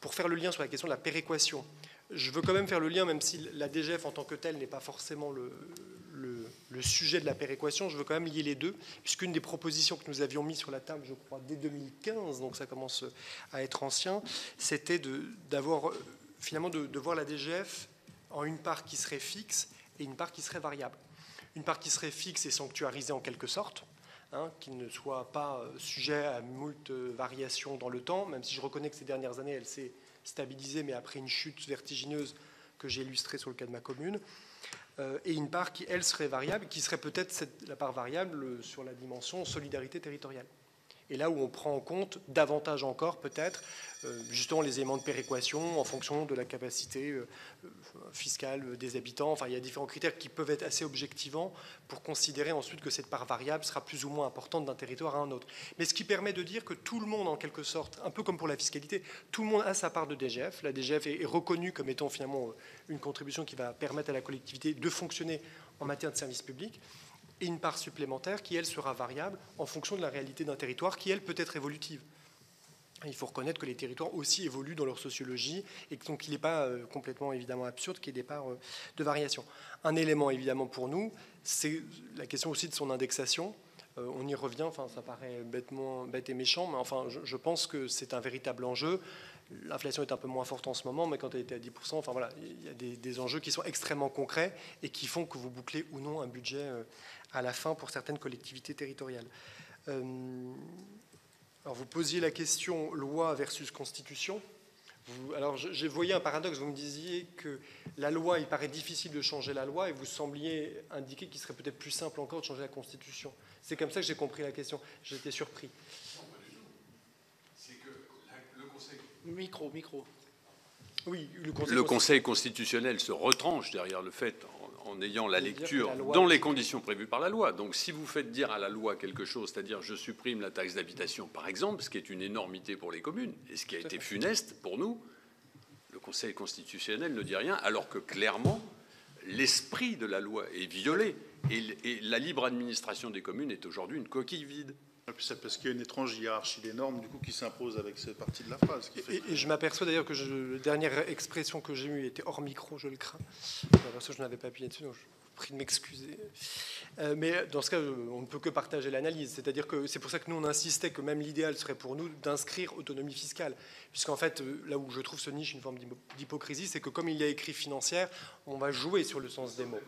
pour faire le lien sur la question de la péréquation, je veux quand même faire le lien, même si la DGF en tant que telle n'est pas forcément le sujet de la péréquation, je veux quand même lier les deux, puisqu'une des propositions que nous avions mises sur la table, je crois, dès 2015, donc ça commence à être ancien, c'était d'avoir finalement de voir la DGF en une part qui serait fixe et une part qui serait variable. Une part qui serait fixe et sanctuarisée en quelque sorte, qui ne soit pas sujet à moult variations dans le temps, même si je reconnais que ces dernières années, elle s'est stabilisée, mais après une chute vertigineuse que j'ai illustrée sur le cas de ma commune. Et une part qui, elle, serait variable, qui serait peut-être la part variable sur la dimension solidarité territoriale. Et là où on prend en compte davantage encore peut-être justement les éléments de péréquation en fonction de la capacité fiscale des habitants. Enfin, il y a différents critères qui peuvent être assez objectivants pour considérer ensuite que cette part variable sera plus ou moins importante d'un territoire à un autre. Mais ce qui permet de dire que tout le monde, en quelque sorte, un peu comme pour la fiscalité, tout le monde a sa part de DGF. La DGF est reconnue comme étant finalement une contribution qui va permettre à la collectivité de fonctionner en matière de services publics, et une part supplémentaire qui, elle, sera variable en fonction de la réalité d'un territoire qui, elle, peut être évolutive. Il faut reconnaître que les territoires aussi évoluent dans leur sociologie et donc il n'est pas complètement évidemment absurde qu'il y ait des parts de variation. Un élément évidemment pour nous, c'est la question aussi de son indexation. On y revient, enfin ça paraît bête et méchant, mais enfin je pense que c'est un véritable enjeu. L'inflation est un peu moins forte en ce moment, mais quand elle était à 10%, enfin voilà, il y a des enjeux qui sont extrêmement concrets et qui font que vous bouclez ou non un budget à la fin pour certaines collectivités territoriales. Alors vous posiez la question loi versus constitution. Alors j'ai voyé un paradoxe, vous me disiez que la loi, il paraît difficile de changer la loi et vous sembliez indiquer qu'il serait peut-être plus simple encore de changer la constitution. C'est comme ça que j'ai compris la question, j'étais surpris. Non, pas du tout. C'est que le Conseil... Micro. Oui, le Conseil constitutionnel se retranche derrière le fait en ayant la lecture dans les conditions prévues par la loi. Donc si vous faites dire à la loi quelque chose, c'est-à-dire je supprime la taxe d'habitation par exemple, ce qui est une énormité pour les communes et ce qui a été funeste pour nous, le Conseil constitutionnel ne dit rien alors que clairement l'esprit de la loi est violé et la libre administration des communes est aujourd'hui une coquille vide. C'est parce qu'il y a une étrange hiérarchie des normes du coup, qui s'impose avec cette partie de la phrase. Et je m'aperçois d'ailleurs que la dernière expression que j'ai eue était hors micro, je le crains. Parce que je n'avais pas appuyé dessus, donc je vous prie de m'excuser. Mais dans ce cas, on ne peut que partager l'analyse. C'est-à-dire que c'est pour ça que nous, on insistait que même l'idéal serait pour nous d'inscrire autonomie fiscale. Puisqu'en fait, là où je trouve ce niche une forme d'hypocrisie, c'est que comme il y a écrit financière, on va jouer sur le sens des mots.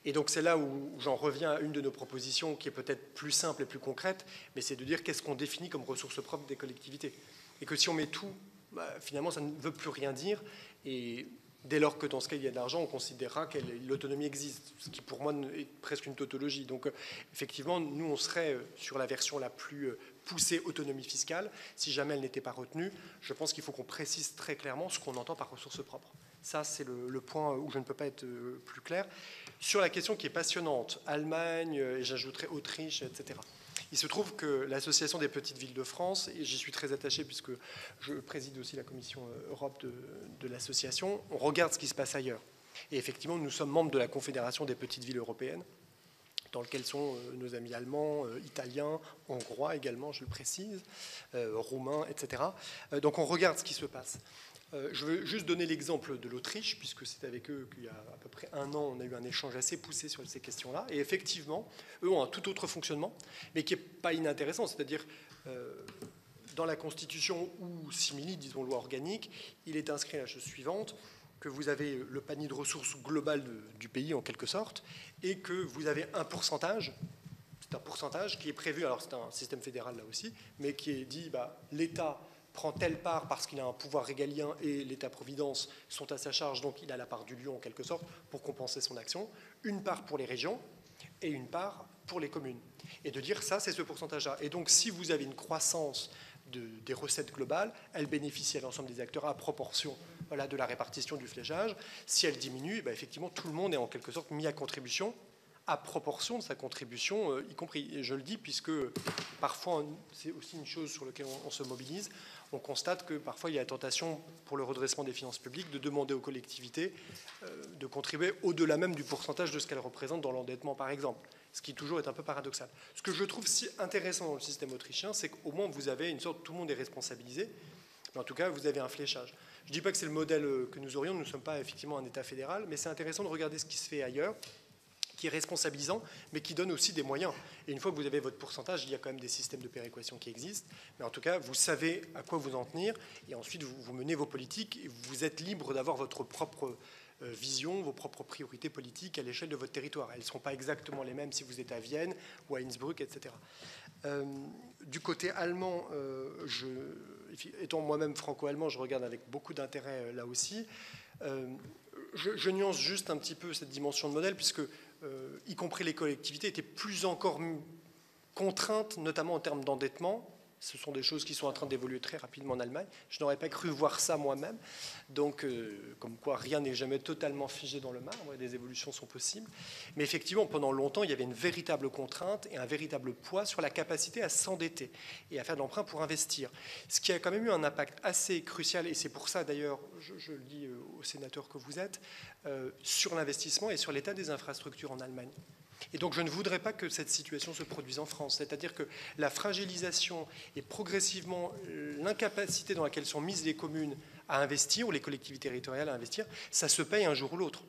Et donc c'est là où j'en reviens à une de nos propositions qui est peut-être plus simple et plus concrète, mais c'est de dire qu'est-ce qu'on définit comme ressources propres des collectivités. Et que si on met tout, finalement ça ne veut plus rien dire. Et dès lors que dans ce cas il y a de l'argent, on considérera que l'autonomie existe, ce qui pour moi est presque une tautologie. Donc effectivement, nous on serait sur la version la plus poussée autonomie fiscale. Si jamais elle n'était pas retenue, je pense qu'il faut qu'on précise très clairement ce qu'on entend par ressources propres. Ça, c'est le point où je ne peux pas être plus clair. Sur la question qui est passionnante, Allemagne, et j'ajouterai Autriche, etc. Il se trouve que l'Association des petites villes de France, et j'y suis très attaché puisque je préside aussi la commission Europe de l'association, on regarde ce qui se passe ailleurs. Et effectivement, nous sommes membres de la Confédération des petites villes européennes, dans lequel sont nos amis allemands, italiens, hongrois également, je le précise, roumains, etc. Donc on regarde ce qui se passe. Je veux juste donner l'exemple de l'Autriche, puisque c'est avec eux qu'il y a à peu près un an, on a eu un échange assez poussé sur ces questions-là. Et effectivement, eux ont un tout autre fonctionnement, mais qui n'est pas inintéressant. C'est-à-dire, dans la Constitution ou simili, disons loi organique, il est inscrit la chose suivante, que vous avez le panier de ressources global du pays, en quelque sorte, et que vous avez un pourcentage. C'est un pourcentage qui est prévu, alors c'est un système fédéral là aussi, mais qui est dit, l'État prend telle part parce qu'il a un pouvoir régalien et l'État-providence sont à sa charge, donc il a la part du lion en quelque sorte pour compenser son action, une part pour les régions et une part pour les communes. Et de dire ça, c'est ce pourcentage-là. Et donc si vous avez une croissance des recettes globales, elle bénéficie à l'ensemble des acteurs à proportion de la répartition du fléchage. Si elle diminue, effectivement, tout le monde est en quelque sorte mis à contribution à proportion de sa contribution, y compris. Et je le dis puisque parfois, c'est aussi une chose sur laquelle on se mobilise, on constate que parfois il y a la tentation pour le redressement des finances publiques de demander aux collectivités de contribuer au-delà même du pourcentage de ce qu'elles représentent dans l'endettement, par exemple, ce qui toujours est un peu paradoxal. Ce que je trouve si intéressant dans le système autrichien, c'est qu'au moins vous avez une sorte, tout le monde est responsabilisé, mais en tout cas vous avez un fléchage. Je ne dis pas que c'est le modèle que nous aurions, nous ne sommes pas effectivement un État fédéral, mais c'est intéressant de regarder ce qui se fait ailleurs, qui est responsabilisant, mais qui donne aussi des moyens. Et une fois que vous avez votre pourcentage, il y a quand même des systèmes de péréquation qui existent, mais en tout cas, vous savez à quoi vous en tenir, et ensuite vous menez vos politiques, et vous êtes libre d'avoir votre propre vision, vos propres priorités politiques à l'échelle de votre territoire. Elles ne seront pas exactement les mêmes si vous êtes à Vienne ou à Innsbruck, etc. Du côté allemand, étant moi-même franco-allemand, je regarde avec beaucoup d'intérêt là aussi. Je nuance juste un petit peu cette dimension de modèle, puisque y compris les collectivités étaient plus encore contraintes, notamment en termes d'endettement, Ce sont des choses qui sont en train d'évoluer très rapidement en Allemagne. Je n'aurais pas cru voir ça moi-même. Donc, comme quoi rien n'est jamais totalement figé dans le marbre, et des évolutions sont possibles. Mais effectivement, pendant longtemps, il y avait une véritable contrainte et un véritable poids sur la capacité à s'endetter et à faire de l'emprunt pour investir. Ce qui a quand même eu un impact assez crucial, et c'est pour ça d'ailleurs, je le dis aux sénateurs que vous êtes, sur l'investissement et sur l'état des infrastructures en Allemagne. Et donc je ne voudrais pas que cette situation se produise en France, c'est-à-dire que la fragilisation et progressivement l'incapacité dans laquelle sont mises les communes à investir, ou les collectivités territoriales à investir, ça se paye un jour ou l'autre.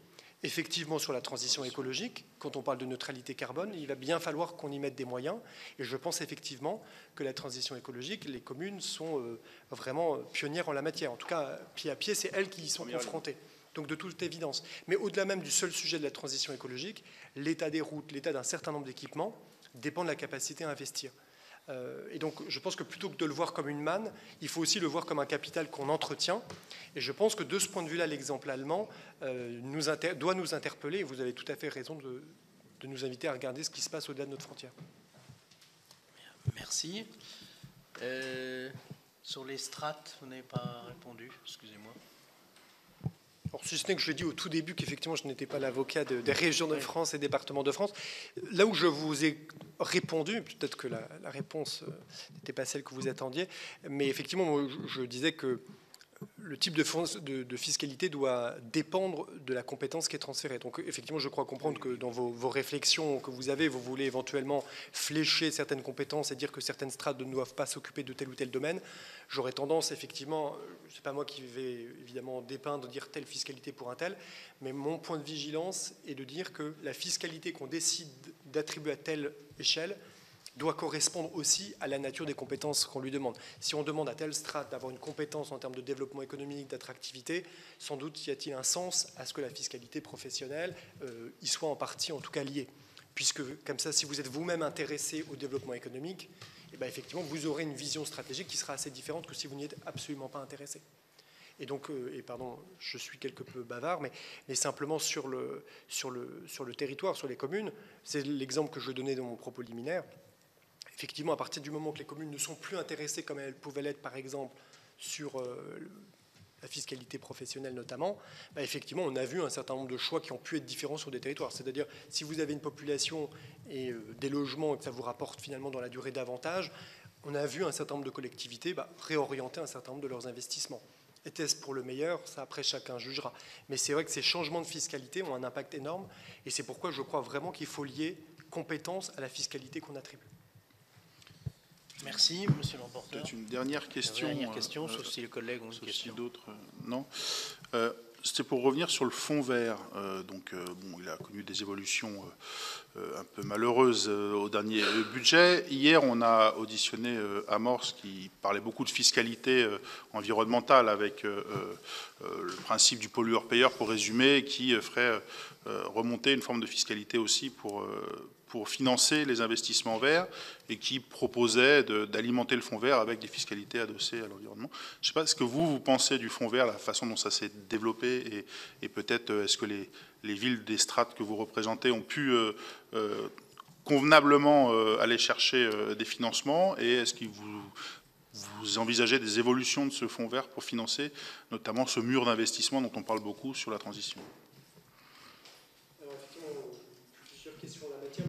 Effectivement, sur la transition écologique, quand on parle de neutralité carbone, il va bien falloir qu'on y mette des moyens. Et je pense effectivement que la transition écologique, les communes sont vraiment pionnières en la matière. En tout cas, pied à pied, c'est elles qui y sont confrontées. Donc de toute évidence. Mais au-delà même du seul sujet de la transition écologique, l'état des routes, l'état d'un certain nombre d'équipements dépend de la capacité à investir. Et donc je pense que plutôt que de le voir comme une manne, il faut aussi le voir comme un capital qu'on entretient. Et je pense que de ce point de vue-là, l'exemple allemand doit nous interpeller. Et vous avez tout à fait raison de nous inviter à regarder ce qui se passe au-delà de notre frontière. Merci. Sur les strates, vous n'avez pas répondu, excusez-moi. Alors, si ce n'est que je l'ai dit au tout début qu'effectivement je n'étais pas l'avocat des régions de France et départements de France. Là où je vous ai répondu, peut-être que la réponse n'était pas celle que vous attendiez, mais effectivement moi, je disais que le type de fiscalité doit dépendre de la compétence qui est transférée. Donc effectivement, je crois comprendre que dans vos réflexions que vous avez, vous voulez éventuellement flécher certaines compétences et dire que certaines strates ne doivent pas s'occuper de tel ou tel domaine. J'aurais tendance, effectivement, ce n'est pas moi qui vais évidemment dépeindre, dire telle fiscalité pour un tel, mais mon point de vigilance est de dire que la fiscalité qu'on décide d'attribuer à telle échelle doit correspondre aussi à la nature des compétences qu'on lui demande. Si on demande à telle strate d'avoir une compétence en termes de développement économique, d'attractivité, sans doute y a-t-il un sens à ce que la fiscalité professionnelle y soit en partie en tout cas liée. Puisque comme ça, si vous êtes vous-même intéressé au développement économique, eh bien, effectivement, vous aurez une vision stratégique qui sera assez différente que si vous n'y êtes absolument pas intéressé. Et donc, et pardon, je suis quelque peu bavard, mais simplement sur le territoire, sur les communes, c'est l'exemple que je donnais dans mon propos liminaire. Effectivement, à partir du moment que les communes ne sont plus intéressées comme elles pouvaient l'être, par exemple, sur la fiscalité professionnelle notamment, bah effectivement, on a vu un certain nombre de choix qui ont pu être différents sur des territoires. C'est-à-dire, si vous avez une population et des logements et que ça vous rapporte finalement dans la durée davantage, on a vu un certain nombre de collectivités réorienter un certain nombre de leurs investissements. Était-ce pour le meilleur? Ça, après, chacun jugera. Mais c'est vrai que ces changements de fiscalité ont un impact énorme, et c'est pourquoi je crois vraiment qu'il faut lier compétence à la fiscalité qu'on attribue. Merci, monsieur le rapporteur. Peut-être une dernière question. Sauf si les collègues ont une question. Si d'autres, non. C'était pour revenir sur le fonds vert. Bon, il a connu des évolutions un peu malheureuses au dernier budget. Hier, on a auditionné Amorce qui parlait beaucoup de fiscalité environnementale avec le principe du pollueur-payeur, pour résumer, qui ferait remonter une forme de fiscalité aussi pour financer les investissements verts et qui proposait d'alimenter le fonds vert avec des fiscalités adossées à l'environnement. Je ne sais pas ce que vous pensez du fonds vert, la façon dont ça s'est développé et peut-être est-ce que les villes des strates que vous représentez ont pu convenablement aller chercher des financements et est-ce que vous envisagez des évolutions de ce fonds vert pour financer notamment ce mur d'investissement dont on parle beaucoup sur la transition? Alors effectivement, plusieurs questions en la matière.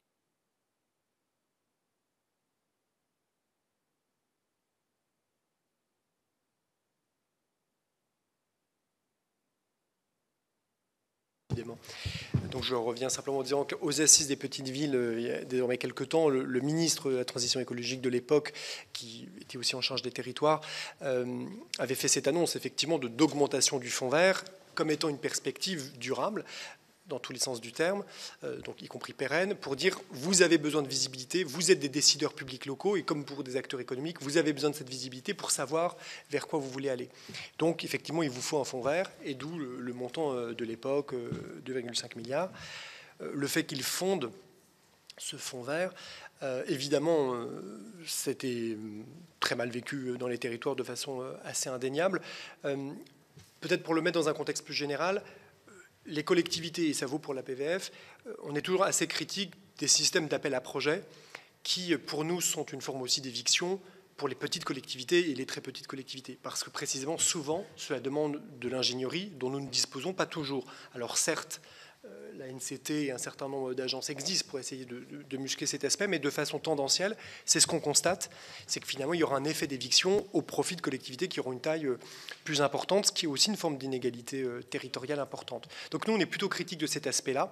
Donc je reviens simplement en disant qu'aux assises des petites villes, il y a désormais quelques temps, le ministre de la Transition écologique de l'époque, qui était aussi en charge des territoires, avait fait cette annonce effectivement d'augmentation du fonds vert comme étant une perspective durable, dans tous les sens du terme, donc y compris pérenne, pour dire vous avez besoin de visibilité, vous êtes des décideurs publics locaux et comme pour des acteurs économiques, vous avez besoin de cette visibilité pour savoir vers quoi vous voulez aller. Donc effectivement, il vous faut un fonds vert et d'où le montant de l'époque, 2,5 milliards. Le fait qu'il fonde ce fonds vert, évidemment, c'était très mal vécu dans les territoires de façon assez indéniable. Peut-être pour le mettre dans un contexte plus général, les collectivités, et ça vaut pour la PVF, on est toujours assez critique des systèmes d'appel à projets qui, pour nous, sont une forme aussi d'éviction pour les petites collectivités et les très petites collectivités. Parce que précisément, souvent, cela demande de l'ingénierie dont nous ne disposons pas toujours. Alors certes, la NCT et un certain nombre d'agences existent pour essayer de muscler cet aspect, mais de façon tendancielle, c'est ce qu'on constate, c'est que finalement, il y aura un effet d'éviction au profit de collectivités qui auront une taille plus importante, ce qui est aussi une forme d'inégalité territoriale importante. Donc nous, on est plutôt critique de cet aspect-là.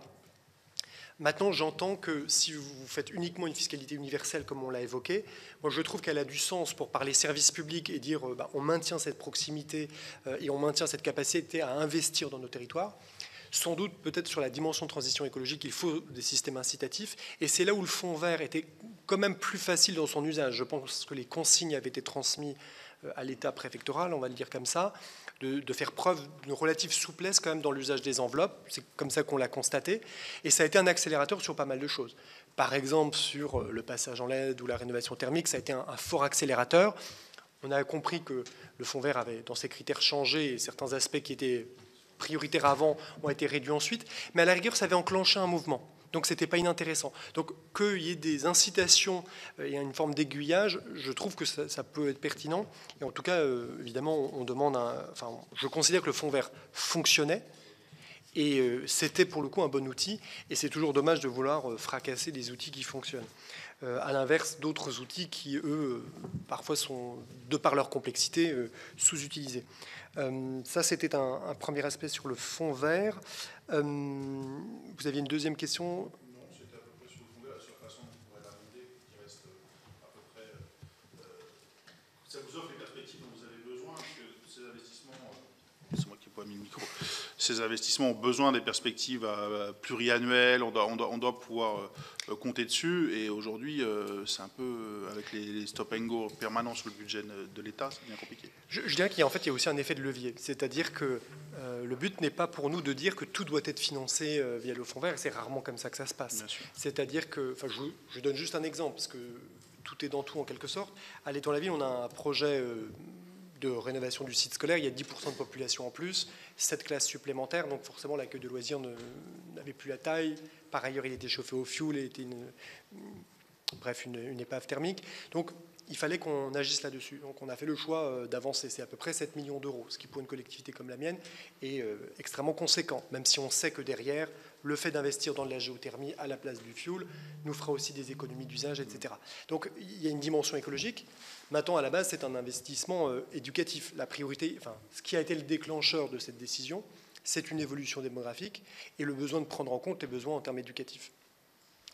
Maintenant, j'entends que si vous faites uniquement une fiscalité universelle, comme on l'a évoqué, moi je trouve qu'elle a du sens pour parler services publics et dire on maintient cette proximité et on maintient cette capacité à investir dans nos territoires. Sans doute, peut-être sur la dimension de transition écologique, il faut des systèmes incitatifs. Et c'est là où le fonds vert était quand même plus facile dans son usage. Je pense que les consignes avaient été transmises à l'État préfectoral, on va le dire comme ça, de faire preuve d'une relative souplesse quand même dans l'usage des enveloppes. C'est comme ça qu'on l'a constaté. Et ça a été un accélérateur sur pas mal de choses. Par exemple, sur le passage en LED ou la rénovation thermique, ça a été un fort accélérateur. On a compris que le fonds vert avait, dans ses critères, changé et certains aspects qui étaient prioritaires avant ont été réduits ensuite. Mais à la rigueur, ça avait enclenché un mouvement. Donc, ce n'était pas inintéressant. Donc, qu'il y ait des incitations et une forme d'aiguillage, je trouve que ça peut être pertinent. Et en tout cas, évidemment, on demande je considère que le fonds vert fonctionnait. Et c'était pour le coup un bon outil. Et c'est toujours dommage de vouloir fracasser des outils qui fonctionnent. À l'inverse, d'autres outils qui, eux, parfois sont, de par leur complexité, sous-utilisés. Ça, c'était un premier aspect sur le fonds vert. Vous aviez une deuxième question ? Non, c'était à peu près sur le fonds vert, sur la façon dont on pourrait l'aborder, qui reste à peu près... ça vous offre les perspectives dont vous avez besoin, parce que ces investissements... c'est moi qui n'ai pas mis le micro. Ces investissements ont besoin des perspectives pluriannuelles, on doit pouvoir compter dessus, et aujourd'hui, c'est un peu, avec les stop and go permanents sur le budget de l'État, c'est bien compliqué. Je dirais qu'il y a aussi un effet de levier, c'est-à-dire que le but n'est pas pour nous de dire que tout doit être financé via le fonds vert, et c'est rarement comme ça que ça se passe. C'est-à-dire que, je donne juste un exemple, parce que tout est dans tout en quelque sorte. À l'Étang-la-Ville, on a un projet de rénovation du site scolaire, il y a 10% de population en plus, 7 classes supplémentaires, donc forcément l'accueil de loisirs n'avait plus la taille. Par ailleurs, il était chauffé au fioul et était une épave thermique. Donc il fallait qu'on agisse là-dessus. Donc on a fait le choix d'avancer. C'est à peu près 7 millions d'euros, ce qui pour une collectivité comme la mienne est extrêmement conséquent, même si on sait que derrière, le fait d'investir dans de la géothermie à la place du fioul nous fera aussi des économies d'usage, etc. Donc il y a une dimension écologique. Maintenant, à la base, c'est un investissement éducatif. La priorité, ce qui a été le déclencheur de cette décision, c'est une évolution démographique et le besoin de prendre en compte les besoins en termes éducatifs.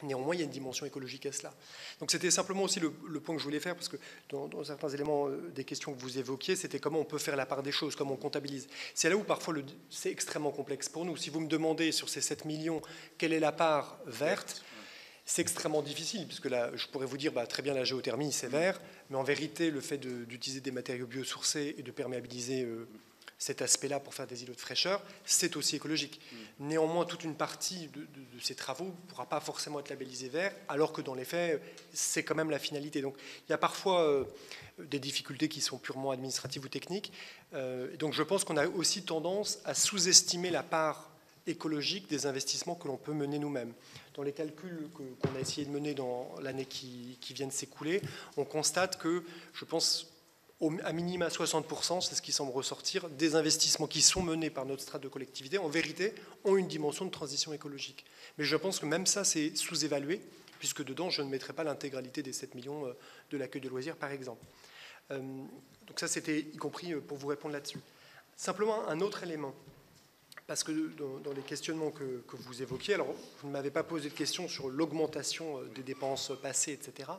Néanmoins, il y a une dimension écologique à cela. Donc c'était simplement aussi le point que je voulais faire, parce que dans certains éléments des questions que vous évoquiez, c'était comment on peut faire la part des choses, comment on comptabilise. C'est là où parfois c'est extrêmement complexe pour nous. Si vous me demandez sur ces 7 millions, quelle est la part verte, c'est extrêmement difficile, puisque là, je pourrais vous dire, très bien, la géothermie, c'est vert, mais en vérité, le fait d'utiliser des matériaux biosourcés et de perméabiliser cet aspect-là pour faire des îlots de fraîcheur, c'est aussi écologique. Néanmoins, toute une partie de ces travaux ne pourra pas forcément être labellisée vert, alors que dans les faits, c'est quand même la finalité. Donc, il y a parfois des difficultés qui sont purement administratives ou techniques. Donc, je pense qu'on a aussi tendance à sous-estimer la part écologique des investissements que l'on peut mener nous-mêmes. Dans les calculs qu'on a essayé de mener dans l'année qui vient de s'écouler, on constate que, je pense, à minima 60%, c'est ce qui semble ressortir, des investissements qui sont menés par notre strate de collectivité, en vérité, ont une dimension de transition écologique. Mais je pense que même ça, c'est sous-évalué, puisque dedans, je ne mettrai pas l'intégralité des 7 millions de l'accueil de loisirs, par exemple. Donc ça, c'était y compris pour vous répondre là-dessus. Simplement, un autre élément, parce que dans les questionnements que vous évoquiez, alors vous ne m'avez pas posé de questions sur l'augmentation des dépenses passées, etc.,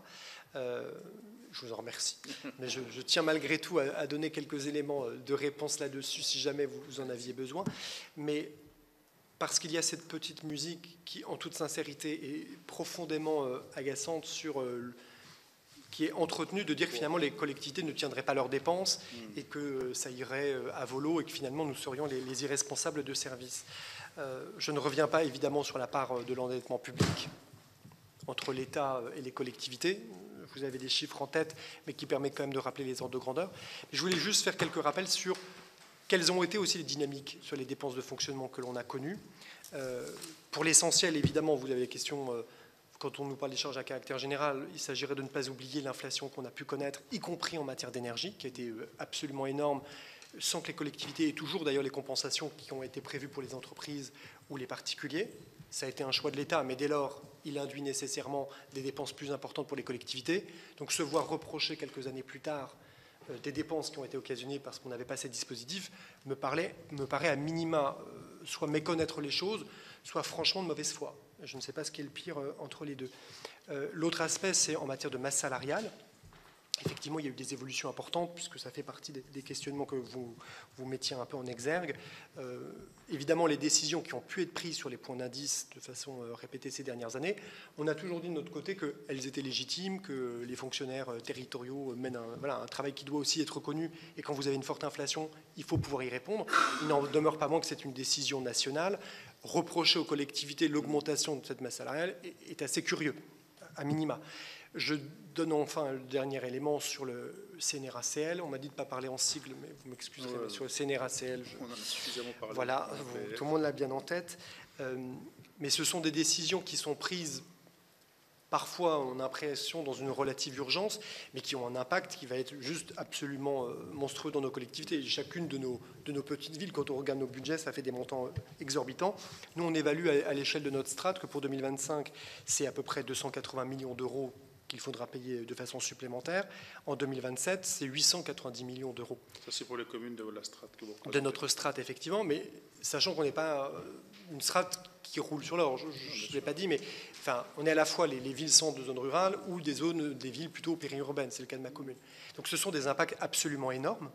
je vous en remercie. Mais je tiens malgré tout à donner quelques éléments de réponse là-dessus si jamais vous en aviez besoin. Mais parce qu'il y a cette petite musique qui, en toute sincérité, est profondément agaçante qui est entretenue de dire que finalement les collectivités ne tiendraient pas leurs dépenses et que ça irait à volo et que finalement nous serions les irresponsables de service. Je ne reviens pas évidemment sur la part de l'endettement public entre l'État et les collectivités. Vous avez des chiffres en tête, mais qui permettent quand même de rappeler les ordres de grandeur. Je voulais juste faire quelques rappels sur quelles ont été aussi les dynamiques sur les dépenses de fonctionnement que l'on a connues. Pour l'essentiel, évidemment, vous avez les questions, vous quand on nous parle des charges à caractère général, il s'agirait de ne pas oublier l'inflation qu'on a pu connaître, y compris en matière d'énergie, qui a été absolument énorme, sans que les collectivités aient toujours d'ailleurs les compensations qui ont été prévues pour les entreprises ou les particuliers. Ça a été un choix de l'État, mais dès lors, il induit nécessairement des dépenses plus importantes pour les collectivités. Donc se voir reprocher quelques années plus tard des dépenses qui ont été occasionnées parce qu'on n'avait pas ces dispositifs me paraît à minima soit méconnaître les choses, soit franchement de mauvaise foi. Je ne sais pas ce qui est le pire entre les deux. L'autre aspect, c'est en matière de masse salariale. Effectivement, il y a eu des évolutions importantes, puisque ça fait partie des questionnements que vous mettiez un peu en exergue. Évidemment, les décisions qui ont pu être prises sur les points d'indice de façon répétée ces dernières années, on a toujours dit de notre côté qu'elles étaient légitimes, que les fonctionnaires territoriaux mènent un travail qui doit aussi être reconnu, et quand vous avez une forte inflation, il faut pouvoir y répondre. Il n'en demeure pas moins que c'est une décision nationale. Reprocher aux collectivités l'augmentation de cette masse salariale est assez curieux, à minima. Je donne enfin le dernier élément sur le CNRACL. On m'a dit de ne pas parler en sigle, mais vous m'excuserez, mais sur le CNRACL, On en a suffisamment parlé. voilà, tout le monde l'a bien en tête. Mais ce sont des décisions qui sont prises, parfois on a l'impression dans une relative urgence, mais qui ont un impact qui va être juste absolument monstrueux dans nos collectivités. Chacune de nos petites villes, quand on regarde nos budgets, ça fait des montants exorbitants. Nous, on évalue à l'échelle de notre strate que pour 2025, c'est à peu près 280 millions d'euros qu'il faudra payer de façon supplémentaire. En 2027, c'est 890 millions d'euros. Ça, c'est pour les communes de la strate que vous représentez. De notre strate, effectivement, mais sachant qu'on n'est pas une strate qui roule sur l'or. Je ne l'ai pas dit, mais enfin, on est à la fois les villes-centres de zones rurales ou des villes plutôt périurbaines. C'est le cas de ma commune. Donc ce sont des impacts absolument énormes.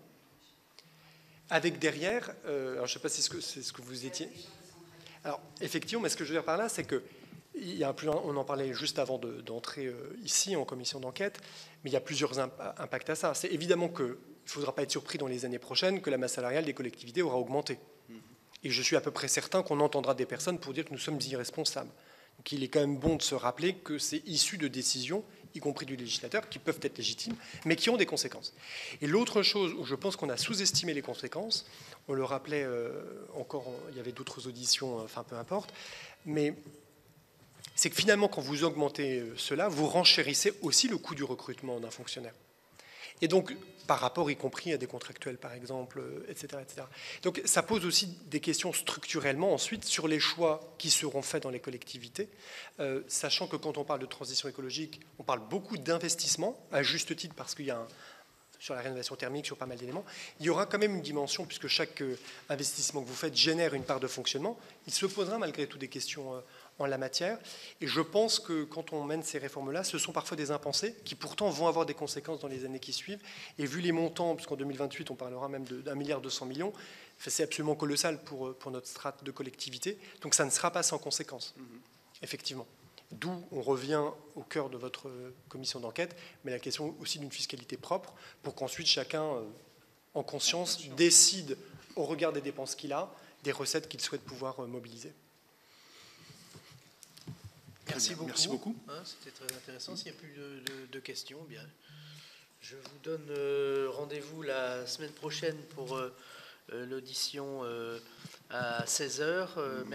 Avec derrière, alors je ne sais pas si c'est ce que vous étiez. Alors, effectivement, mais ce que je veux dire par là, c'est que on en parlait juste avant d'entrer ici en commission d'enquête, mais il y a plusieurs impacts à ça. C'est évidemment qu'il ne faudra pas être surpris dans les années prochaines que la masse salariale des collectivités aura augmenté. Et je suis à peu près certain qu'on entendra des personnes pour dire que nous sommes irresponsables. Donc il est quand même bon de se rappeler que c'est issu de décisions, y compris du législateur, qui peuvent être légitimes, mais qui ont des conséquences. Et l'autre chose où je pense qu'on a sous-estimé les conséquences, on le rappelait encore, il y avait d'autres auditions, enfin peu importe, mais c'est que finalement, quand vous augmentez cela, vous renchérissez aussi le coût du recrutement d'un fonctionnaire. Et donc, par rapport y compris à des contractuels, par exemple, etc., etc. Donc, ça pose aussi des questions structurellement, ensuite, sur les choix qui seront faits dans les collectivités, sachant que quand on parle de transition écologique, on parle beaucoup d'investissement, à juste titre, parce qu'il y a sur la rénovation thermique, sur pas mal d'éléments. Il y aura quand même une dimension, puisque chaque investissement que vous faites génère une part de fonctionnement. Il se posera malgré tout des questions en la matière. Et je pense que quand on mène ces réformes-là, ce sont parfois des impensés qui pourtant vont avoir des conséquences dans les années qui suivent. Et vu les montants, puisqu'en 2028, on parlera même d'1,2 milliard, c'est absolument colossal pour notre strate de collectivité. Donc ça ne sera pas sans conséquences, effectivement. D'où on revient au cœur de votre commission d'enquête, mais la question aussi d'une fiscalité propre, pour qu'ensuite chacun, en conscience, décide, au regard des dépenses qu'il a, des recettes qu'il souhaite pouvoir mobiliser. Merci beaucoup. Merci beaucoup. C'était très intéressant. S'il n'y a plus de questions, bien, je vous donne rendez-vous la semaine prochaine pour l'audition à 16h,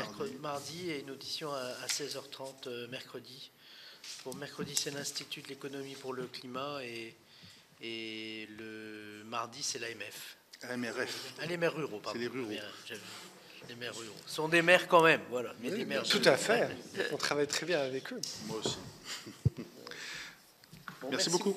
mardi, et une audition à 16h30 mercredi. Pour mercredi, c'est l'Institut de l'économie pour le climat, et le mardi, c'est l'AMF. AMRF. Ah, les maires ruraux, pardon. C'est les ruraux. Les maires ruraux. Ce sont des maires quand même, voilà. Mais des maires tout à fait. On travaille très bien avec eux. Moi aussi. Bon, Merci beaucoup.